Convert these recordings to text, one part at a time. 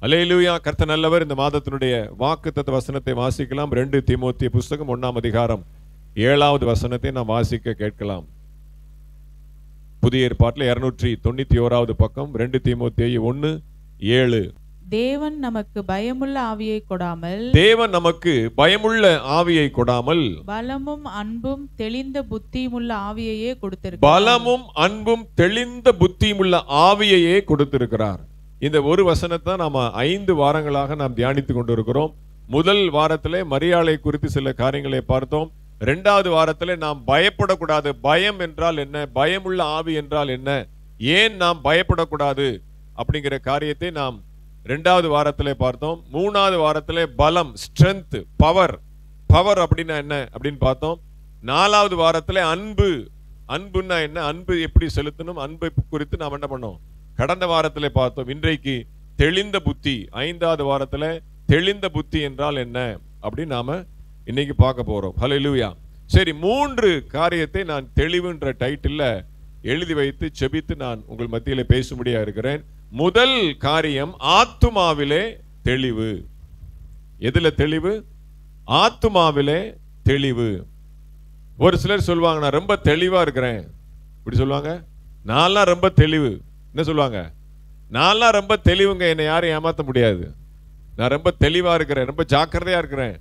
அல்லேலூயா. கர்த்தர் நல்லவர். இந்த மாதத்தினுடைய வாக்குத்தத்த வசனத்தை வாசிக்கலாம். 2 தீமோத்தேயு புஸ்தகம் 1ஆம் அதிகாரம் 7வது வசனத்தை நாம் வாசிக்க கேட்கலாம். புதிய ஏற்பாட்டில் 291வது பக்கம், 2 தீமோத்தேயு 1:7. தேவன் நமக்கு பயமுள்ள ஆவியை கொடாமல், தேவன் நமக்கு பயமுள்ள ஆவியை கொடாமல், பலமும் அன்பும் தெளிந்த புத்தியுமுள்ள ஆவியையே கொடுத்திருக்கிறார். பலமும் அன்பும் தெளிந்த புத்தியுமுள்ள ஆவியையே கொடுத்திருக்கிறார். இந்த ஒரு வசனத்தை நாம 5 வாரங்களாக நாம் தியானித்துக் கொண்டிருக்கிறோம். முதல் வாரத்திலே மரியாளை குறித்து சில காரியங்களை பார்த்தோம். 2வது வாரத்திலே நாம் பயப்படக்கூடாது. பயம் என்றால் என்ன, பயமுள்ள ஆவி என்றால் என்ன, ஏன் நாம் பயப்படக்கூடாது அப்படிங்கிற காரியத்தை நாம் 2வது வாரத்திலே பார்த்தோம். 3வது வாரத்திலே பலம், ஸ்ட்ரென்த், பவர் அப்படின்னா என்ன அப்படின்னு பார்த்தோம். 4வது வாரத்திலே அன்பு, அன்புன்னா என்ன, அன்பு எப்படி செலுத்தணும், அன்பை குறித்து நாம் என்ன பண்ணோம், கடந்த வாரத்திலே பார்த்தோம். இன்றைக்கு தெளிந்த புத்தி, 5வது வாரத்துல தெளிந்த புத்தி என்றால் என்ன அப்படின்னு நாம இன்னைக்கு பார்க்க போறோம். ஹல்லேலூயா. சரி, 3 காரியத்தை நான் தெளிவுன்ற டைட்டில்ல எழுதி வைத்து செபித்து நான் உங்கள் மத்தியில பேசும்படியா இருக்கிறேன். முதல் காரியம் ஆத்துமாவிலே தெளிவு. எதுல தெளிவு? ஆத்துமாவிலே தெளிவு. ஒரு சிலர் சொல்லுவாங்க, நான் ரொம்ப தெளிவா இருக்கிறேன். இப்படி சொல்லுவாங்க. நான்லாம் ரொம்ப தெளிவு. என்ன சொல்லுவாங்க? நான்லாம் ரொம்ப தெளிவுங்க, என்னை யாரும் ஏமாற்ற முடியாது. நான் ரொம்ப தெளிவா இருக்கிறேன், ரொம்ப ஜாக்கிரதையா இருக்கிறேன்.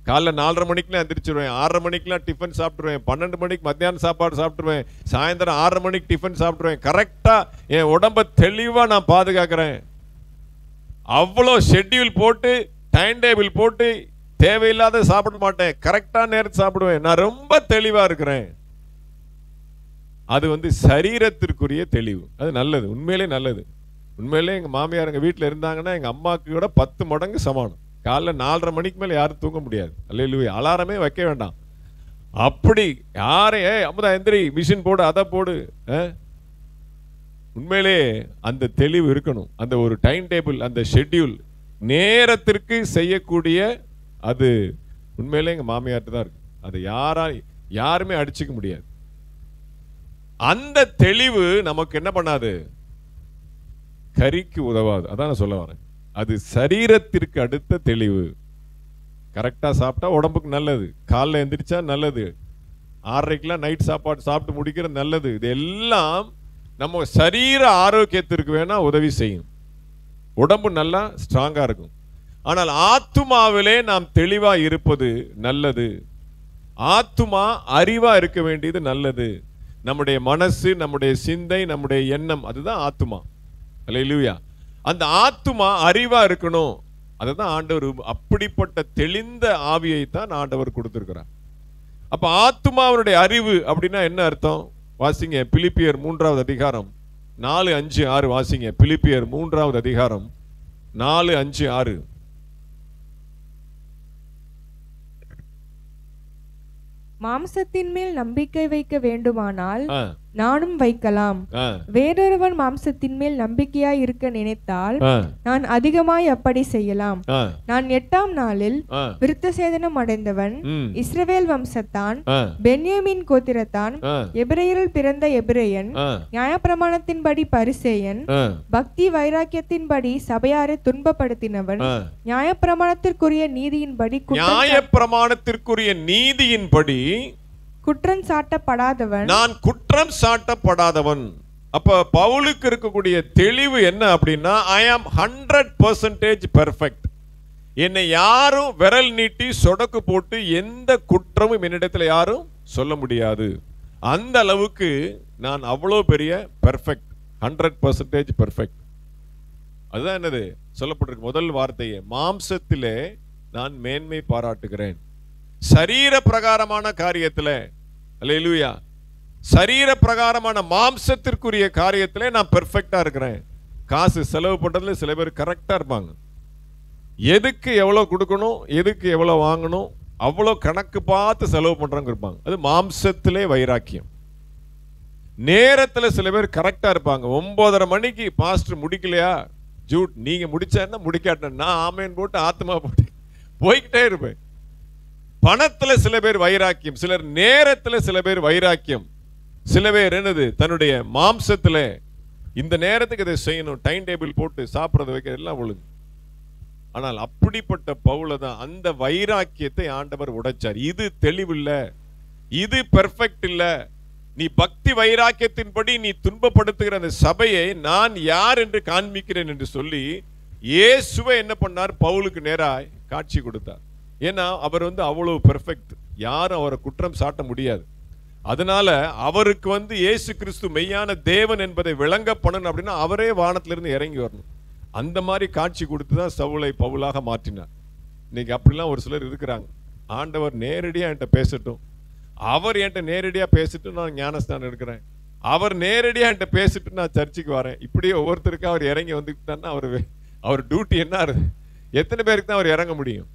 காலைல 4:30 மணிக்குலாம் எந்திரிச்சிருவேன், 6:30 மணிக்கெல்லாம் டிஃபன் சாப்பிட்டுருவேன், 12 மணிக்கு மத்தியானம் சாப்பாடு சாப்பிட்டுருவேன், சாயந்தரம் 6:30 மணிக்கு டிஃபன் சாப்பிட்டுருவேன். கரெக்டா என் உடம்ப தெளிவா நான் பாதுகாக்கிறேன். அவ்வளோ ஷெட்யூல் போட்டு, டைம் டேபிள் போட்டு தேவையில்லாத சாப்பிட மாட்டேன், கரெக்டா நேரத்து சாப்பிடுவேன். நான் ரொம்ப தெளிவா இருக்கிறேன். அது சரீரத்திற்குரிய தெளிவு. அது நல்லது, உண்மையிலே நல்லது. உண்மையிலே எங்க மாமியார் எங்க வீட்டில் இருந்தாங்கன்னா எங்க அம்மாவுக்கு கூட 10 மடங்கு சமானம். காலைல 4:30 மணிக்கு மேல யாரும் தூங்க முடியாது. அல்லேலூயா. அலாரமே வைக்க வேண்டாம். அப்படி யாரே அமுதா எந்திரி, மிஷின் போடு, அதை போடு. உண்மையிலே அந்த தெளிவு இருக்கணும். அந்த ஒரு டைம் டேபிள், அந்த ஷெட்யூல், நேரத்திற்கு செய்யக்கூடிய, அது உண்மையிலே எங்க மாமியார்ட்டு தான் இருக்கு. அது யாருமே அடிச்சுக்க முடியாது. அந்த தெளிவு நமக்கு என்ன பண்ணாது, கரிக்கு உதவாது. அதான் நான் சொல்ல வரேன். அது சரீரத்திற்கு அடுத்த தெளிவு. கரெக்டா சாப்பிட்டா உடம்புக்கு நல்லது, காலைல எந்திரிச்சா நல்லது, 6:30க்கெல்லாம் நைட் சாப்பாடு சாப்பிட்டு முடிக்கிறது நல்லது. இது எல்லாம் நம்ம சரீர ஆரோக்கியத்திற்கு வேணா உதவி செய்யும். உடம்பு நல்லா ஸ்ட்ராங்கா இருக்கும். ஆனால் ஆத்துமாவிலே நாம் தெளிவா இருப்பது நல்லது. ஆத்துமா அறிவா இருக்க வேண்டியது நல்லது. நம்முடைய மனசு, நம்முடைய சிந்தை, நம்முடைய எண்ணம், அதுதான் ஆத்துமா. அல்லேலூயா. அந்த ஆத்துமா அறிவா இருக்கணும். அதுதான் ஆண்டவர், அப்படிப்பட்ட தெளிந்த ஆவியை தான் ஆண்டவர் கொடுத்திருக்கிறார். அப்ப ஆத்துமாவுடைய அறிவு அப்படின்னா என்ன அர்த்தம்? வாசிங்க பிலிப்பியர் 3வது அதிகாரம் 4, 5, 6 வாசிங்க. பிலிப்பியர் 3வது அதிகாரம் 4, 5, 6. மாம்சத்தின் மேல் நம்பிக்கை வைக்க வேண்டுமானால் நானும் வைக்கலாம். வேறொருவன் மாம்சத்தின் மேல் நம்பிக்கையாய் இருக்க நினைத்தால் நான் அதிகமாய் அப்படி செய்யலாம். நான் 8ஆம் நாளில் விருத்த சேதனம் அடைந்தவன், இஸ்ரவேல் வம்சத்தான், பென்யமீன் கோத்திரத்தான், எபிரேயரில் பிறந்த எபிரேயன், நியாயப்பிரமாணத்தின்படி பரிசேயன், பக்தி வைராக்கியத்தின்படி சபையாரை துன்பப்படுத்தினவன், நியாயப்பிரமாணத்திற்குரிய நீதியின்படி குற்றம் சாட்டப்படாதவன், நான் குற்றம் சாட்டப்படாதவன். அப்ப பவுலுக்கு இருக்கக்கூடிய தெளிவு என்ன அப்படின்னா, ஐ ஆம் 100% பெர்ஃபெக்ட். என்னை யாரும் விரல் நீட்டி சொடக்கு போட்டு எந்த குற்றமும் என்னிடத்துல யாரும் சொல்ல முடியாது. அந்த அளவுக்கு நான் அவ்வளோ பெரிய பெர்ஃபெக்ட், 100% பெர்ஃபெக்ட். அதுதான் என்னது சொல்லப்பட்டிருக்கு முதல் வார்த்தையே, மாம்சத்திலே நான் மேன்மை பாராட்டுகிறேன். சரீர பிரகாரமான காரியத்தில், அல்லேலூயா, சரீர பிரகாரமான மாம்சத்திற்குரிய காரியத்திலே நான் பெர்ஃபெக்டா இருக்கிறேன். காசு செலவு பண்றதுல சில பேர் கரெக்டா இருப்பாங்க. எதுக்கு எவ்வளவு கொடுக்கணும், எதுக்கு எவ்வளவு வாங்கணும், அவ்வளோ கணக்கு பார்த்து செலவு பண்றவங்க இருப்பாங்க. அது மாம்சத்திலே வைராக்கியம். நேரத்தில் சில பேர் கரெக்டா இருப்பாங்க. 9:30 மணிக்கு பாஸ்டர் முடிக்கலையா, ஜூட் நீங்க முடிச்சா முடிக்காட்ட நான் ஆமேன் போட்டு ஆத்மா போட்டு போய்கிட்டே இருப்பேன். பணத்துல சில பேர் வைராக்கியம், சிலர் நேரத்துல சில பேர் வைராக்கியம், சில பேர் என்னது தன்னுடைய மாம்சத்துல இந்த நேரத்துக்கு இதை செய்யணும், டைம் டேபிள் போட்டு சாப்பிட்றது வைக்க எல்லாம் ஒழுங்கு. ஆனால் அப்படிப்பட்ட பவுல தான் அந்த வைராக்கியத்தை ஆண்டவர் உடைச்சார். இது தெளிவில்ல, இது பெர்ஃபெக்ட் இல்ல, நீ பக்தி வைராக்கியத்தின்படி நீ துன்பப்படுத்துகிற அந்த சபையை நான் யார் என்று காண்பிக்கிறேன் என்று சொல்லி இயேசுவை என்ன பண்ணார், பவுலுக்கு நேராய் காட்சி கொடுத்தார். ஏன்னா அவர் அவ்வளவு பெர்ஃபெக்ட், யாரும் அவரை குற்றம் சாட்ட முடியாது. அதனால அவருக்கு இயேசு கிறிஸ்து மெய்யான தேவன் என்பதை விளங்க பண்ணணும் அப்படின்னா அவரே வானத்திலிருந்து இறங்கி வரணும். அந்த மாதிரி காட்சி கொடுத்து தான் சவுலை பவுலாக மாற்றினார். இன்னைக்கு அப்படிலாம் ஒரு சிலர் இருக்கிறாங்க. ஆண்டவர் நேரடியா என்கிட்ட பேசட்டும், அவர் என்கிட்ட நேரடியா பேசிட்டு நான் ஞானஸ்தானம் எடுக்கிறேன், அவர் நேரடியா என்கிட்ட பேசிட்டு நான் சர்ச்சுக்கு வரேன். இப்படியே ஒவ்வொருத்தருக்கும் அவர் இறங்கி வந்துட்டாருன்னா அவர் டியூட்டி என்ன, எத்தனை பேருக்கு தான் அவர் இறங்க முடியும்?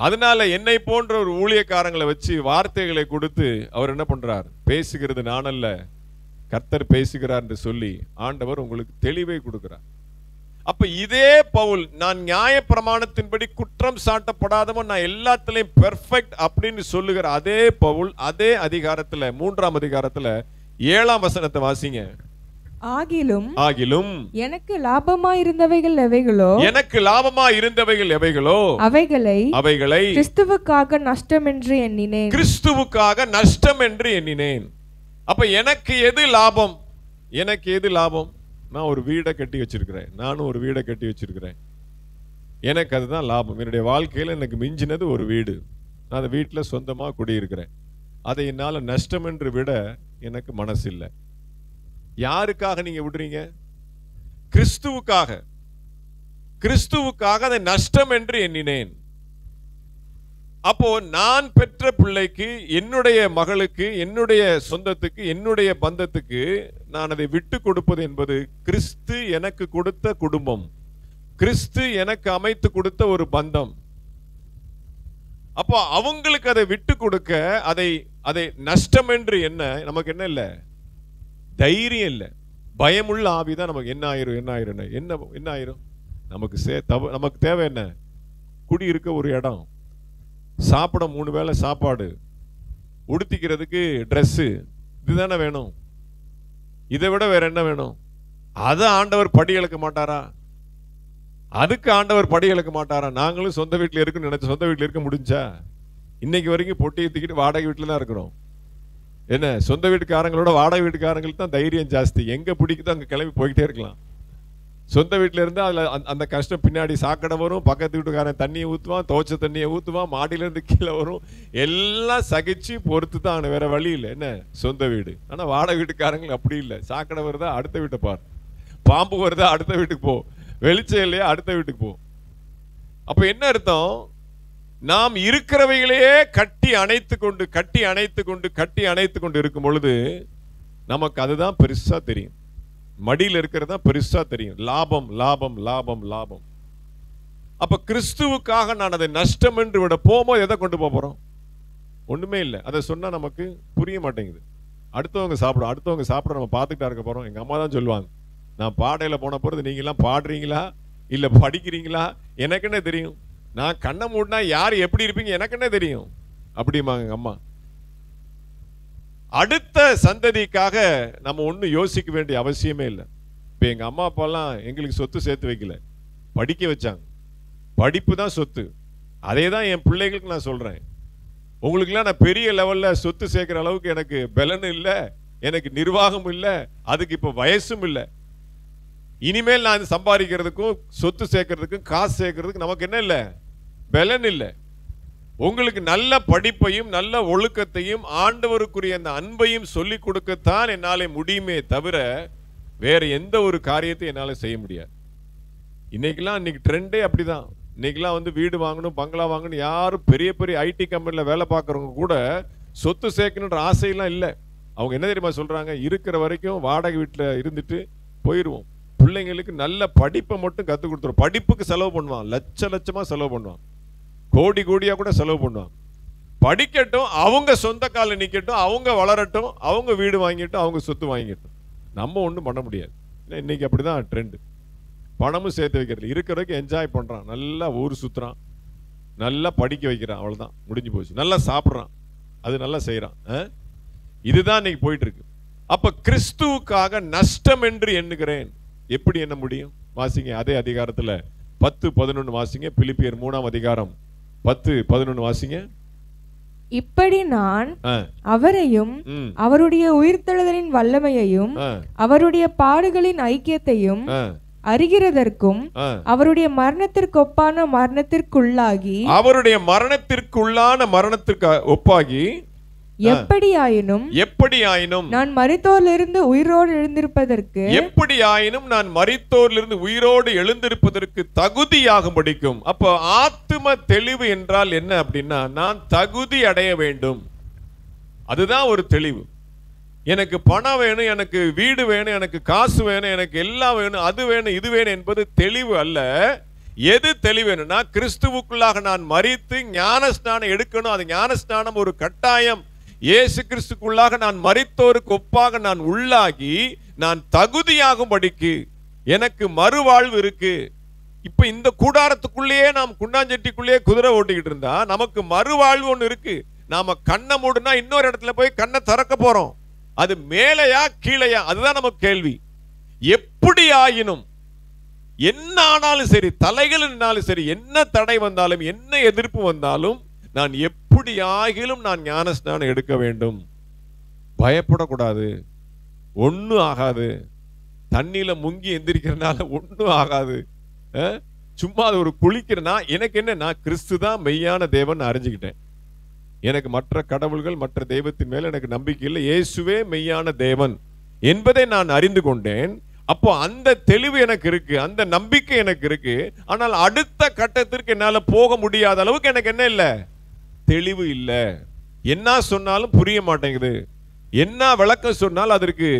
அதனால என்னை போன்ற ஒரு ஊழியக்காரங்களை வச்சு வார்த்தைகளை கொடுத்து அவர் என்ன பண்றார், பேசுகிறது நானல்ல கர்த்தர் பேசுகிறார் என்று சொல்லி ஆண்டவர் உங்களுக்கு தெளிவை கொடுக்கிறார். அப்ப இதே பவுல் நான் நியாய பிரமாணத்தின்படி குற்றம் சாட்டப்படாதவன், நான் எல்லாத்திலையும் பெர்ஃபெக்ட் அப்படின்னு சொல்லுகிற அதே பவுல் அதே அதிகாரத்துல 3ஆம் அதிகாரத்துல 7ஆம் வசனத்தை வாசிங்க. ஆகிலும் எனக்கு லாபமாய் இருந்தவைகள் எவைகளோ, எனக்கு லாபமாய் இருந்தவைகள் எவைகளோ அவைகளை கிறிஸ்துவுக்காக நஷ்டம் என்று எண்ணினேன். கிறிஸ்துவுக்காக நஷ்டம் என்று எண்ணினேன். அப்ப எனக்கு எது லாபம்? எனக்கு எது லாபம்? நான் ஒரு வீடை கட்டி வச்சிருக்கிறேன், நானும் ஒரு வீடை கட்டி வச்சிருக்கிறேன், எனக்கு அதுதான் லாபம். என்னுடைய வாழ்க்கையில் எனக்கு மிஞ்சினது ஒரு வீடு, நான் அந்த வீட்டில் சொந்தமாக குடியிருக்கிறேன். அதை என்னால் நஷ்டம் என்று விட எனக்கு மனசு இல்லை. யாருக்காக நீங்க விடுறீங்க? கிறிஸ்துவுக்காக. கிறிஸ்துவுக்காக அதை நஷ்டம் என்று எண்ணினேன். அப்போ நான் பெற்ற பிள்ளைக்கு, என்னுடைய மகளுக்கு, என்னுடைய சொந்தத்துக்கு, என்னுடைய பந்தத்துக்கு நான் அதை விட்டு கொடுப்பது என்பது கிறிஸ்து எனக்கு கொடுத்த குடும்பம், கிறிஸ்து எனக்கு அமைத்து கொடுத்த ஒரு பந்தம். அப்போ அவங்களுக்கு அதை விட்டு கொடுக்க அதை நஷ்டம் என்று என்ன, நமக்கு என்ன இல்லை, தைரியம் இல்லை, பயமுள்ள ஆவிதான். நமக்கு என்ன ஆயிரும்? நமக்கு தேவை என்ன? குடியிருக்க ஒரு இடம், சாப்பிட 3 வேளை சாப்பாடு, உடுத்திக்கிறதுக்கு ட்ரெஸ்ஸு, இதுதானே வேணும். இதை விட வேற என்ன வேணும்? அதை ஆண்டவர் படி இழக்க மாட்டாரா? அதுக்கு ஆண்டவர் படி இழக்க மாட்டாரா? நாங்களும் சொந்த வீட்டில் இருக்குன்னு நினைச்ச சொந்த வீட்டில் இருக்க முடிஞ்சா? இன்னைக்கு வரைக்கும் பொட்டியை தூக்கிட்டு வாடகை வீட்டில் தான் இருக்கிறோம். என்ன, சொந்த வீட்டுக்காரங்களோட வாடகை வீட்டுக்காரங்களுக்கு தான் தைரியம் ஜாஸ்தி. எங்க பிடிக்குதோ அங்கே கிளம்பி போய்கிட்டே இருக்கலாம். சொந்த வீட்டில் இருந்து அதில் அந்த கஷ்டம் பின்னாடி சாக்கடை வரும், பக்கத்து வீட்டுக்காரன் தண்ணியை ஊற்றுவான், துவைச்ச தண்ணியை ஊற்றுவான், மாடியிலேருந்து கீழே வரும், எல்லாம் சகிச்சு பொறுத்து தான், வேற வழி இல்லை. என்ன, சொந்த வீடு. ஆனால் வாடகை வீட்டுக்காரங்களுக்கு அப்படி இல்லை. சாக்கடை வருதா அடுத்த வீட்டை பார், பாம்பு வருதா அடுத்த வீட்டுக்கு போ, வெளிச்சம் இல்லையா அடுத்த வீட்டுக்கு போ. அப்போ என்ன அர்த்தம்? நாம் இருக்கிறவைகளையே கட்டி அணைத்து கொண்டு இருக்கும் பொழுது நமக்கு அதுதான் பெருசா தெரியும். மடியில் இருக்கிறதா பெருசா தெரியும். லாபம் லாபம் லாபம் லாபம். அப்ப கிறிஸ்துவுக்காக நான் அதை நஷ்டம் என்று விட போகும்போது எதை கொண்டு போறோம்? ஒண்ணுமே இல்லை. அதை சொன்னா நமக்கு புரிய மாட்டேங்குது. அடுத்தவங்க சாப்பிட நம்ம பார்த்துக்கிட்டா இருக்க போறோம். எங்க அம்மா தான் சொல்லுவாங்க, நான் பாடையில போன போறது நீங்க எல்லாம் பாடுறீங்களா இல்ல படிக்கிறீங்களா எனக்கு என்ன தெரியும், நான் கண்ணை மூடினா யார் எப்படி இருப்பீங்க எனக்கு என்ன தெரியும் அப்படிமாங்க எங்க அம்மா. அடுத்த சந்ததிக்காக நம்ம ஒன்றும் யோசிக்க வேண்டிய அவசியமே இல்லை. இப்போ எங்கள் அம்மா அப்பாலாம் எங்களுக்கு சொத்து சேர்த்து வைக்கல, படிக்க வச்சாங்க. படிப்பு தான் சொத்து. அதே தான் என் பிள்ளைகளுக்கு நான் சொல்கிறேன். உங்களுக்குலாம் நான் பெரிய லெவலில் சொத்து சேர்க்குற அளவுக்கு எனக்கு பலனும் இல்லை, எனக்கு நிர்வாகம் இல்லை, அதுக்கு இப்போ வயசும் இல்லை. இனிமேல் நான் சம்பாதிக்கிறதுக்கும் சொத்து சேர்க்கறதுக்கும் காசு சேர்க்கறதுக்கு நமக்கு என்ன இல்லை, பலன் இல்லை. உங்களுக்கு நல்ல படிப்பையும் நல்ல ஒழுக்கத்தையும் ஆண்டவருக்குரிய அந்த அன்பையும் சொல்லிக் கொடுக்கத்தான் என்னாலே முடியுமே தவிர வேற எந்த ஒரு காரியத்தை என்னால் செய்ய முடியாது. இன்னைக்கு ட்ரெண்டே அப்படிதான். இன்னைக்கெல்லாம் வீடு வாங்கணும், பங்களா வாங்கணும், யாரும் பெரிய பெரிய ஐடி கம்பெனியில் வேலை பார்க்குறவங்க கூட சொத்து சேர்க்கணுன்ற ஆசையெல்லாம் இல்லை. அவங்க என்ன தெரியுமா சொல்றாங்க, இருக்கிற வரைக்கும் வாடகை வீட்டில் இருந்துட்டு போயிடுவோம், பிள்ளைங்களுக்கு நல்ல படிப்பை மட்டும் கற்றுக் கொடுத்துருவோம். படிப்புக்கு செலவு பண்ணுவான், லட்சமா செலவு பண்ணுவான், கோடி கோடியா கூட செலவு பண்ணுவாங்க. படிக்கட்டும், அவங்க சொந்த கால நிக்கட்டும், அவங்க வளரட்டும், அவங்க வீடு வாங்கிட்டும், அவங்க சொத்து வாங்கிட்டும். நம்ம ஒன்றும் பண்ண முடியாது. இன்னைக்கு அப்படிதான் ட்ரெண்டு. பணமும் சேர்த்து வைக்கிறது, இருக்கிறதுக்கு என்ஜாய் பண்றான், நல்லா ஊர் சுத்துறான், நல்லா படிக்க வைக்கிறான், அவ்வளவுதான், முடிஞ்சு போச்சு. நல்லா சாப்பிட்றான், அது நல்லா செய்யறான். இதுதான் இன்னைக்கு போயிட்டு இருக்கு. அப்ப கிறிஸ்துவுக்காக நஷ்டம் என்று எண்ணுகிறேன். எப்படி எண்ண முடியும்? வாசிங்க அதே அதிகாரத்துல 10-11 வாசிங்க. பிலிப்பியர் 3ஆம் அதிகாரம் 10-11 வாசிங்க. இப்படி நான் அவரையும் அவருடைய உயிர்த்தெழுதலின் வல்லமையையும் அவருடைய பாடுகளின் ஐக்கியத்தையும் அறிகிறதற்கும் அவருடைய மரணத்திற்கொப்பான மரணத்திற்குள்ளாகி ஒப்பாகி எப்படியாயினும் நான் மரித்தோரிலிருந்து உயிரோடு எழுந்திருப்பதற்கு தகுதியாகும்படிக்கும். அப்போ ஆத்தும தெளிவு என்றால் என்ன அப்படின்னா, நான் தகுதி அடைய வேண்டும். அதுதான் ஒரு தெளிவு. எனக்கு பணம் வேணும், எனக்கு வீடு வேணும், எனக்கு காசு வேணும், எனக்கு எல்லாம் வேணும், அது வேணும், இது வேணும் என்பது தெளிவு அல்ல. எது தெளிவு வேணும்னா, கிறிஸ்துவுக்குள்ளாக நான் மரித்து ஞானஸ்நானம் எடுக்கணும். அது ஞானஸ்நானம் ஒரு கட்டாயம். இயேசு கிறிஸ்துக்குள்ளாக நான் மரித்தோருக்கு ஒப்பாக நான் உள்ளாகி நான் தகுதியாகும்படிக்கு எனக்கு மறுவாழ்வு இருக்கு. இப்ப இந்த கூடாரத்துக்குள்ளேயே நாம் குண்டாஞ்சட்டிக்குள்ளேயே குதிரை ஓட்டிக்கிட்டு இருந்தா நமக்கு மறுவாழ்வு ஒண்ணு இருக்கு. நாம கண்ணை மூடுனா இன்னொரு இடத்துல போய் கண்ணை திறக்க போறோம். அது மேலையா கீழையா, அதுதான் நமக்கு கேள்வி. எப்படி ஆயினும், என்ன ஆனாலும் சரி, தலைகள் என்னாலும் சரி, என்ன தடை வந்தாலும், என்ன எதிர்ப்பு வந்தாலும், நான் எப்படி ஆகிலும் நான் ஞானஸ்நானம் எடுக்க வேண்டும். பயப்படக்கூடாது. ஒன்னும் ஆகாது. தண்ணியில முங்கி எந்திரிக்கிறதுனால ஒன்னும் ஆகாது. சும்மா அது ஒரு குளிக்கிறனா, எனக்கு என்ன, நான் கிறிஸ்து தான் மெய்யான தேவன் அறிஞ்சுக்கிட்டேன். எனக்கு மற்ற கடவுள்கள், மற்ற தெய்வத்தின் மேல எனக்கு நம்பிக்கை இல்லை. இயேசுவே மெய்யான தேவன் என்பதை நான் அறிந்து கொண்டேன். அப்போ அந்த தெளிவு எனக்கு இருக்கு, அந்த நம்பிக்கை எனக்கு இருக்கு. ஆனால் அடுத்த கட்டத்திற்கு என்னால போக முடியாத அளவுக்கு எனக்கு என்ன இல்லை, தெளிவு இல்லை. என்ன சொன்னாலும் புரிய மாட்டேங்குது. என்ன விளக்கம் சொன்னாலும் அதற்கு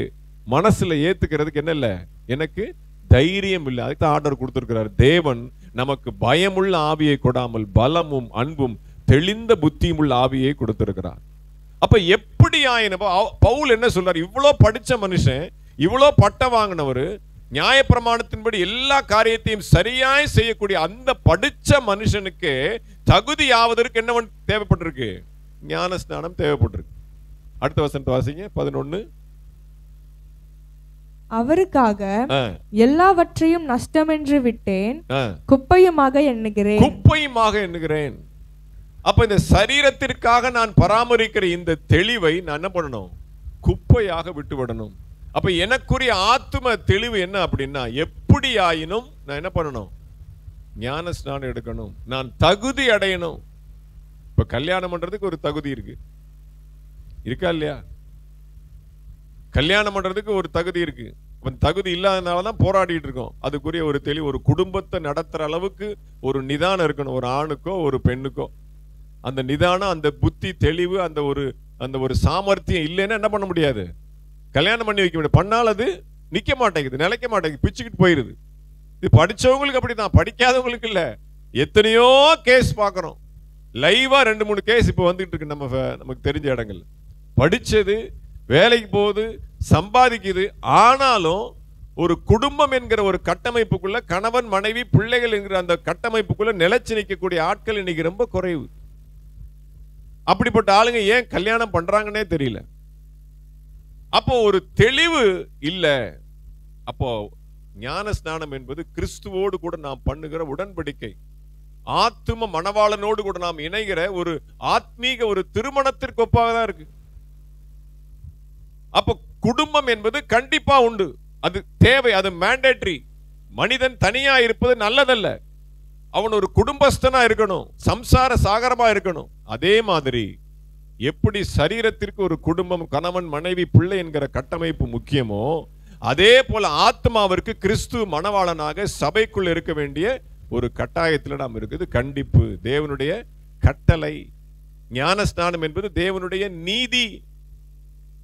மனசுல ஏத்துக்கிறதுக்கு என்ன இல்லை, எனக்கு தைரியம் இல்லை. அதுக்கு ஆர்டர் கொடுத்திருக்கிறார் தேவன். நமக்கு பயமுள்ள ஆவியை கொடாமல் பலமும் அன்பும் தெளிந்த புத்தியும் உள்ள ஆவியை கொடுத்திருக்கிறார். அப்ப எப்படி ஆயின பவுல் என்ன சொல்றார், இவ்வளோ படிச்ச மனுஷன், இவ்வளோ பட்டம் வாங்கினவர், நியாயப்பிரமாணத்தின்படி எல்லா காரியத்தையும் சரியாய் செய்யக்கூடிய அந்த படிச்ச மனுஷனுக்கு தகுதி ஆவதற்கு என்ன தேவைப்பட்டிருக்கு, ஞானஸ்நானம் தேவைப்பட்டிருக்கு. அடுத்த வசனத்தை வாசிங்க. 11. அவருக்காக எல்லாவற்றையும் நஷ்டமென்று விட்டேன், குப்பையுமாக எண்ணுகிறேன். அப்ப இந்த சரீரத்திற்காக நான் பராமரிக்கிற இந்த தெளிவை நான் என்ன பண்ணணும், குப்பையாக விட்டுவிடணும். அப்ப எனக்குரிய ஆத்தும தெளிவு என்ன அப்படின்னா, எப்படி ஆயினும் நான் என்ன பண்ணணும், ஞான ஸ்நானம் எடுக்கணும், நான் தகுதி அடையணும். இப்ப கல்யாணம் பண்றதுக்கு ஒரு தகுதி இருக்கு, இருக்கா இல்லையா? கல்யாணம் பண்றதுக்கு ஒரு தகுதி இருக்கு. தகுதி இல்லாதனாலதான் போராடிட்டு இருக்கோம். அதுக்குரிய ஒரு தெளிவு, ஒரு குடும்பத்தை நடத்துற அளவுக்கு ஒரு நிதானம் இருக்கணும், ஒரு ஆணுக்கோ ஒரு பெண்ணுக்கோ. அந்த நிதானம், அந்த புத்தி தெளிவு, அந்த ஒரு சாமர்த்தியம் இல்லைன்னா என்ன பண்ண முடியாது, கல்யாணம் பண்ணி வைக்க முடியாது. பண்ணால் அது நிக்க மாட்டேங்குது, நிலைக்க மாட்டேங்குது, பிச்சுக்கிட்டு போயிருது. இது படிச்சவங்களுக்கு அப்படிதான், படிக்காதவங்களுக்கு இல்ல. எத்தனையோ கேஸ் பார்க்கிறோம், லைவா 2-3 கேஸ் இப்ப வந்துட்டு இருக்கு நமக்கு தெரிஞ்ச இடங்கள்ல. படிச்சது, வேலைக்கு போகுது, சம்பாதிக்குது, ஆனாலும் ஒரு குடும்பம் என்கிற ஒரு கட்டமைப்புக்குள்ள, கணவன் மனைவி பிள்ளைகள் என்கிற அந்த கட்டமைப்புக்குள்ள நிலைச்சு நிற்கக்கூடிய ஆட்கள் இன்னைக்கு ரொம்ப குறைவு. அப்படிப்பட்ட ஆளுங்க ஏன் கல்யாணம் பண்றாங்கன்னே தெரியல. அப்போ ஒரு தெளிவு இல்ல. அப்போ ஞான ஸ்நானம் என்பது கிறிஸ்துவோடு கூட நாம் பண்ணுகிற உடன்படிக்கை, ஆத்தும மணவாளனோடு கூட நாம் இணைகிற ஒரு ஆத்மீக ஒரு திருமணத்திற்கு ஒப்பாக தான் இருக்கு. அப்போ குடும்பம் என்பது கண்டிப்பா உண்டு, அது தேவை, அது மேண்டேட்டரி. மனிதன் தனியா இருப்பது நல்லதல்ல, அவன் ஒரு குடும்பஸ்தனா இருக்கணும், சம்சார சாகரமா இருக்கணும். அதே மாதிரி எப்படி சரீரத்திற்கு ஒரு குடும்பம், கணவன் மனைவி பிள்ளை என்கிற கட்டமைப்பு முக்கியமோ, அதே போல ஆத்மாவிற்கு கிறிஸ்து மணவாளனாக சபைக்குள் இருக்க வேண்டிய ஒரு கட்டாயத்தில் நாம் இருக்குது. கண்டிப்பு, தேவனுடைய கட்டளை. ஞான ஸ்நானம் என்பது தேவனுடைய நீதி.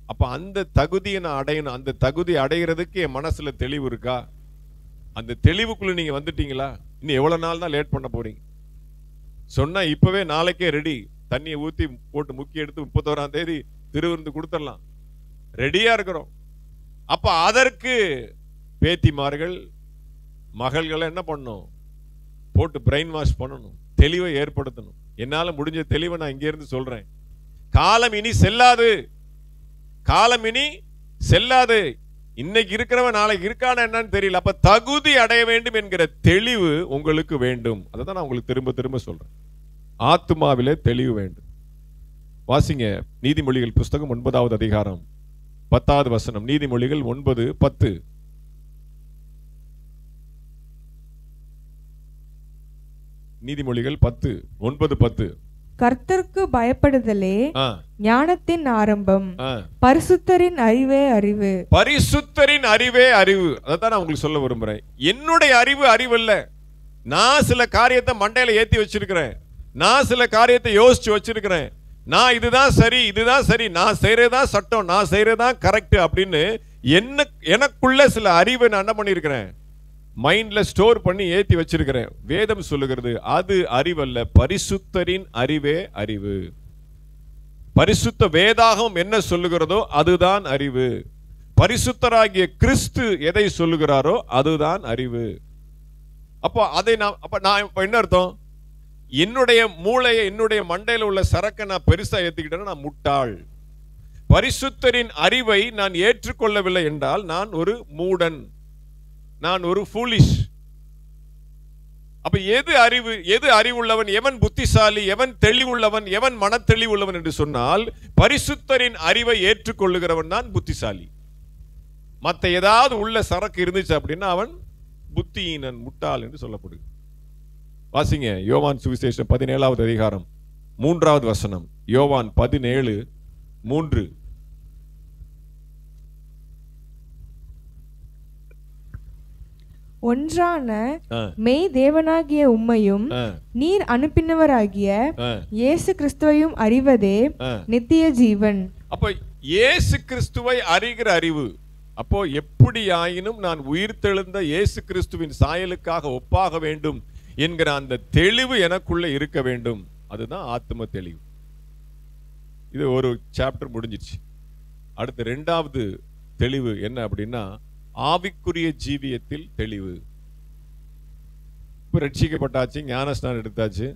அப்ப அந்த தகுதியை நான் அடையணும். அந்த தகுதி அடைகிறதுக்கு என் மனசுல தெளிவு இருக்கா? அந்த தெளிவுக்குள்ள நீங்க வந்துட்டீங்களா? இன்னும் எவ்வளவு நாள் தான் லேட் பண்ண போறீங்க? சொன்னா இப்பவே நாளைக்கே ரெடி, தண்ணியை ஊத்தி போட்டு முக்கி எடுத்து 31ஆம் தேதி திருவிருந்து கொடுத்துடலாம், ரெடியா இருக்கிறோம். அப்ப அதற்கு பேத்திமார்கள் மகள்களை என்ன பண்ணணும், போட்டு பிரெயின் வாஷ் பண்ணணும், தெளிவை ஏற்படுத்தணும். என்னால முடிஞ்ச தெளிவை நான் இங்க இருந்து சொல்றேன். காலம் இனி செல்லாது, காலம் இனி செல்லாது. இன்னைக்கு இருக்கிறவன் நாளைக்கு இருக்கான என்னன்னு தெரியல. அப்ப தகுதி அடைய வேண்டும் என்கிற தெளிவு உங்களுக்கு வேண்டும். அதை தான் நான் உங்களுக்கு திரும்ப திரும்ப சொல்றேன். ஆத்துமாவிலே தெளிவு வேண்டும். வாசிங்க நீதிமொழிகள் புஸ்தகம் 9வது அதிகாரம் 10வது வசனம். நீதிமொழிகள் 9:10. நீதிமொழிகள் 9:10. கர்த்தருக்கு பயப்படுதலே ஞானத்தின் ஆரம்பம், பரிசுத்தரின் அறிவே அறிவு. பரிசுத்தரின் அறிவே அறிவு. அதான் நான் உங்களுக்கு சொல்ல விரும்புறேன். என்னுடைய அறிவு அறிவல்ல. நான் சில காரியத்தை மண்டையில ஏத்தி வச்சிருக்கிறேன். நான் சில காரியத்தை யோசிச்சு வச்சிருக்கிறேன். நான் இதுதான் சரி, இதுதான் சரி, நான் செய்யறதுதான் சட்டம், நான் செய்யறதுதான் கரெக்ட் அப்படின்னு எனக்குள்ள சில அறிவை நான் என்ன பண்ணிருக்கிறேன், மைண்ட்ல ஸ்டோர் பண்ணி ஏத்தி வச்சிருக்கிறேன். வேதம் சொல்லுகிறது அது அறிவல்ல, பரிசுத்தரின் அறிவே அறிவு. பரிசுத்த வேதாகம் என்ன சொல்லுகிறதோ அதுதான் அறிவு. பரிசுத்தராகிய கிறிஸ்து எதை சொல்லுகிறாரோ அதுதான் அறிவு. அப்போ அதை நான் என்ன அர்த்தம்? என்னுடைய மூளையை, என்னுடைய மண்டையில உள்ள சரக்கை நான் பெருசா ஏத்துக்கிட்டேன்னா நான் முட்டாள். பரிசுத்தரின் அறிவை நான் ஏற்றுக்கொள்ளவில்லை என்றால் நான் ஒரு மூடன், நான் ஒரு ஃபூலிஷ். அப்ப எது அறிவு, எது அறிவுள்ளவன், எவன் புத்திசாலி, எவன் தெளிவுள்ளவன், எவன் மனத்தெளிவுள்ளவன் என்று சொன்னால் பரிசுத்தரின் அறிவை ஏற்றுக்கொள்ளுகிறவன் தான் புத்திசாலி. மற்ற ஏதாவது உள்ள சரக்கு இருந்துச்சு அப்படின்னா அவன் புத்தியீனன், முட்டாள் என்று சொல்லப்படுது. வாசிங்க யோவான் சுவிசேஷம் 17வது அதிகாரம் 3வது வசனம். யோவான் 17:3. ஒன்றான மெய் தேவனாகிய உம்மையும் நீர் அனுப்பினவராகிய இயேசு கிறிஸ்துவையும் அறிவதே நித்திய ஜீவன். அப்ப இயேசு கிறிஸ்துவை அறிகிற அறிவு. அப்போ எப்படியாயினும் நான் உயிர்த்தெழுந்த இயேசு கிறிஸ்துவின் சாயலுக்காக ஒப்பாக வேண்டும் என்கிற அந்த தெளிவு எனக்குள்ள இருக்க வேண்டும். அதுதான் ஆத்ம தெளிவு. இது ஒரு சாப்டர் முடிஞ்சிச்சு. அடுத்து 2வது தெளிவு என்ன அப்படின்னா ஆவிக்குரிய ஜீவியத்தில் தெளிவு. இப்போ ரட்சிக்கப்பட்டாச்சு, ஞானஸ்நானம் எடுத்தாச்சு,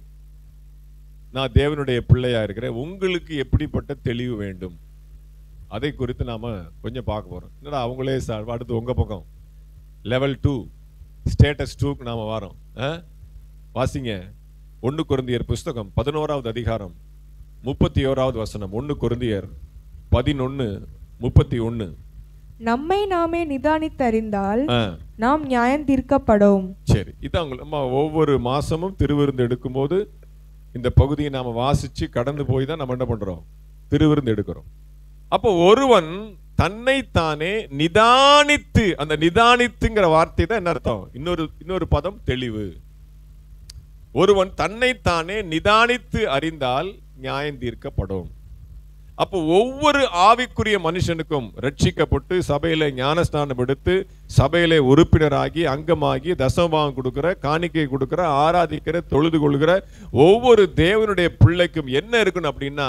நான் தேவனுடைய பிள்ளையா இருக்கிறேன். உங்களுக்கு எப்படிப்பட்ட தெளிவு வேண்டும் அதை குறித்து நாம கொஞ்சம் பார்க்க போறோம். என்னடா அவங்களே அடுத்து உங்க பக்கம் லெவல் 2 ஸ்டேட்டஸ் 2க்கு நாம வரோம். வாசிங்க 1 கொரிந்தியர் புஸ்தகம் 11வது அதிகாரம் 31வது வசனம். 1 கொரிந்தியர் 11:31. நம்மை நாமே நிதானித்தறிந்தால் நாம் நியாயம் தீர்க்கப்படும். சரி, இதான் நம்ம ஒவ்வொரு மாசமும் திருவிருந்து எடுக்கும் போது இந்த பகுதியை நாம வாசிச்சு கடந்து போய் தான் நம்ம என்ன பண்றோம், திருவிருந்து எடுக்கிறோம். அப்போ ஒருவன் தன்னைத்தானே நிதானித்து, அந்த நிதானித்துங்கிற வார்த்தை தான் என்ன அர்த்தம், இன்னொரு பதம் தெளிவு. ஒருவன் தன்னைத்தானே நிதானித்து அறிந்தால் நியாயம் தீர்க்கப்படும். அப்போ ஒவ்வொரு ஆவிக்குரிய மனுஷனுக்கும் ரட்சிக்கப்பட்டு சபையில ஞானஸ்நானம் எடுத்து சபையில உறுப்பினராகி அங்கமாகி தசமபாகம் கொடுக்கிற, காணிக்கை கொடுக்கிற, ஆராதிக்கிற, தொழுது கொள்கிற ஒவ்வொரு தேவனுடைய பிள்ளைக்கும் என்ன இருக்கணும் அப்படின்னா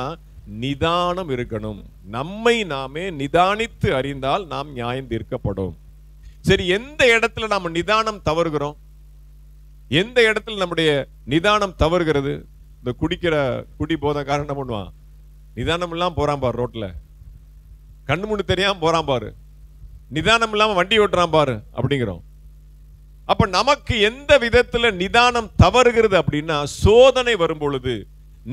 நிதானம் இருக்கணும். நம்மை நாமே நிதானித்து அறிந்தால் நாம் நியாயம் தீர்க்கப்படும். சரி, எந்த இடத்துல நாம நிதானம் தவறுகிறோம், எந்த இடத்துல நம்முடைய நிதானம் தவறுகிறது? இந்த குடி போதைக்காரன் என்ன பண்ணுவான், நிதானம் இல்லாம போறான் பாரு, ரோட்ல கண்ணு முன்னு தெரியாம போறான் பாரு, நிதானம் இல்லாம வண்டி ஓட்டுறான் பாரு அப்படிங்கிறோம். அப்ப நமக்கு எந்த விதத்துல நிதானம் தவறுகிறது அப்படின்னா சோதனை வரும் பொழுது,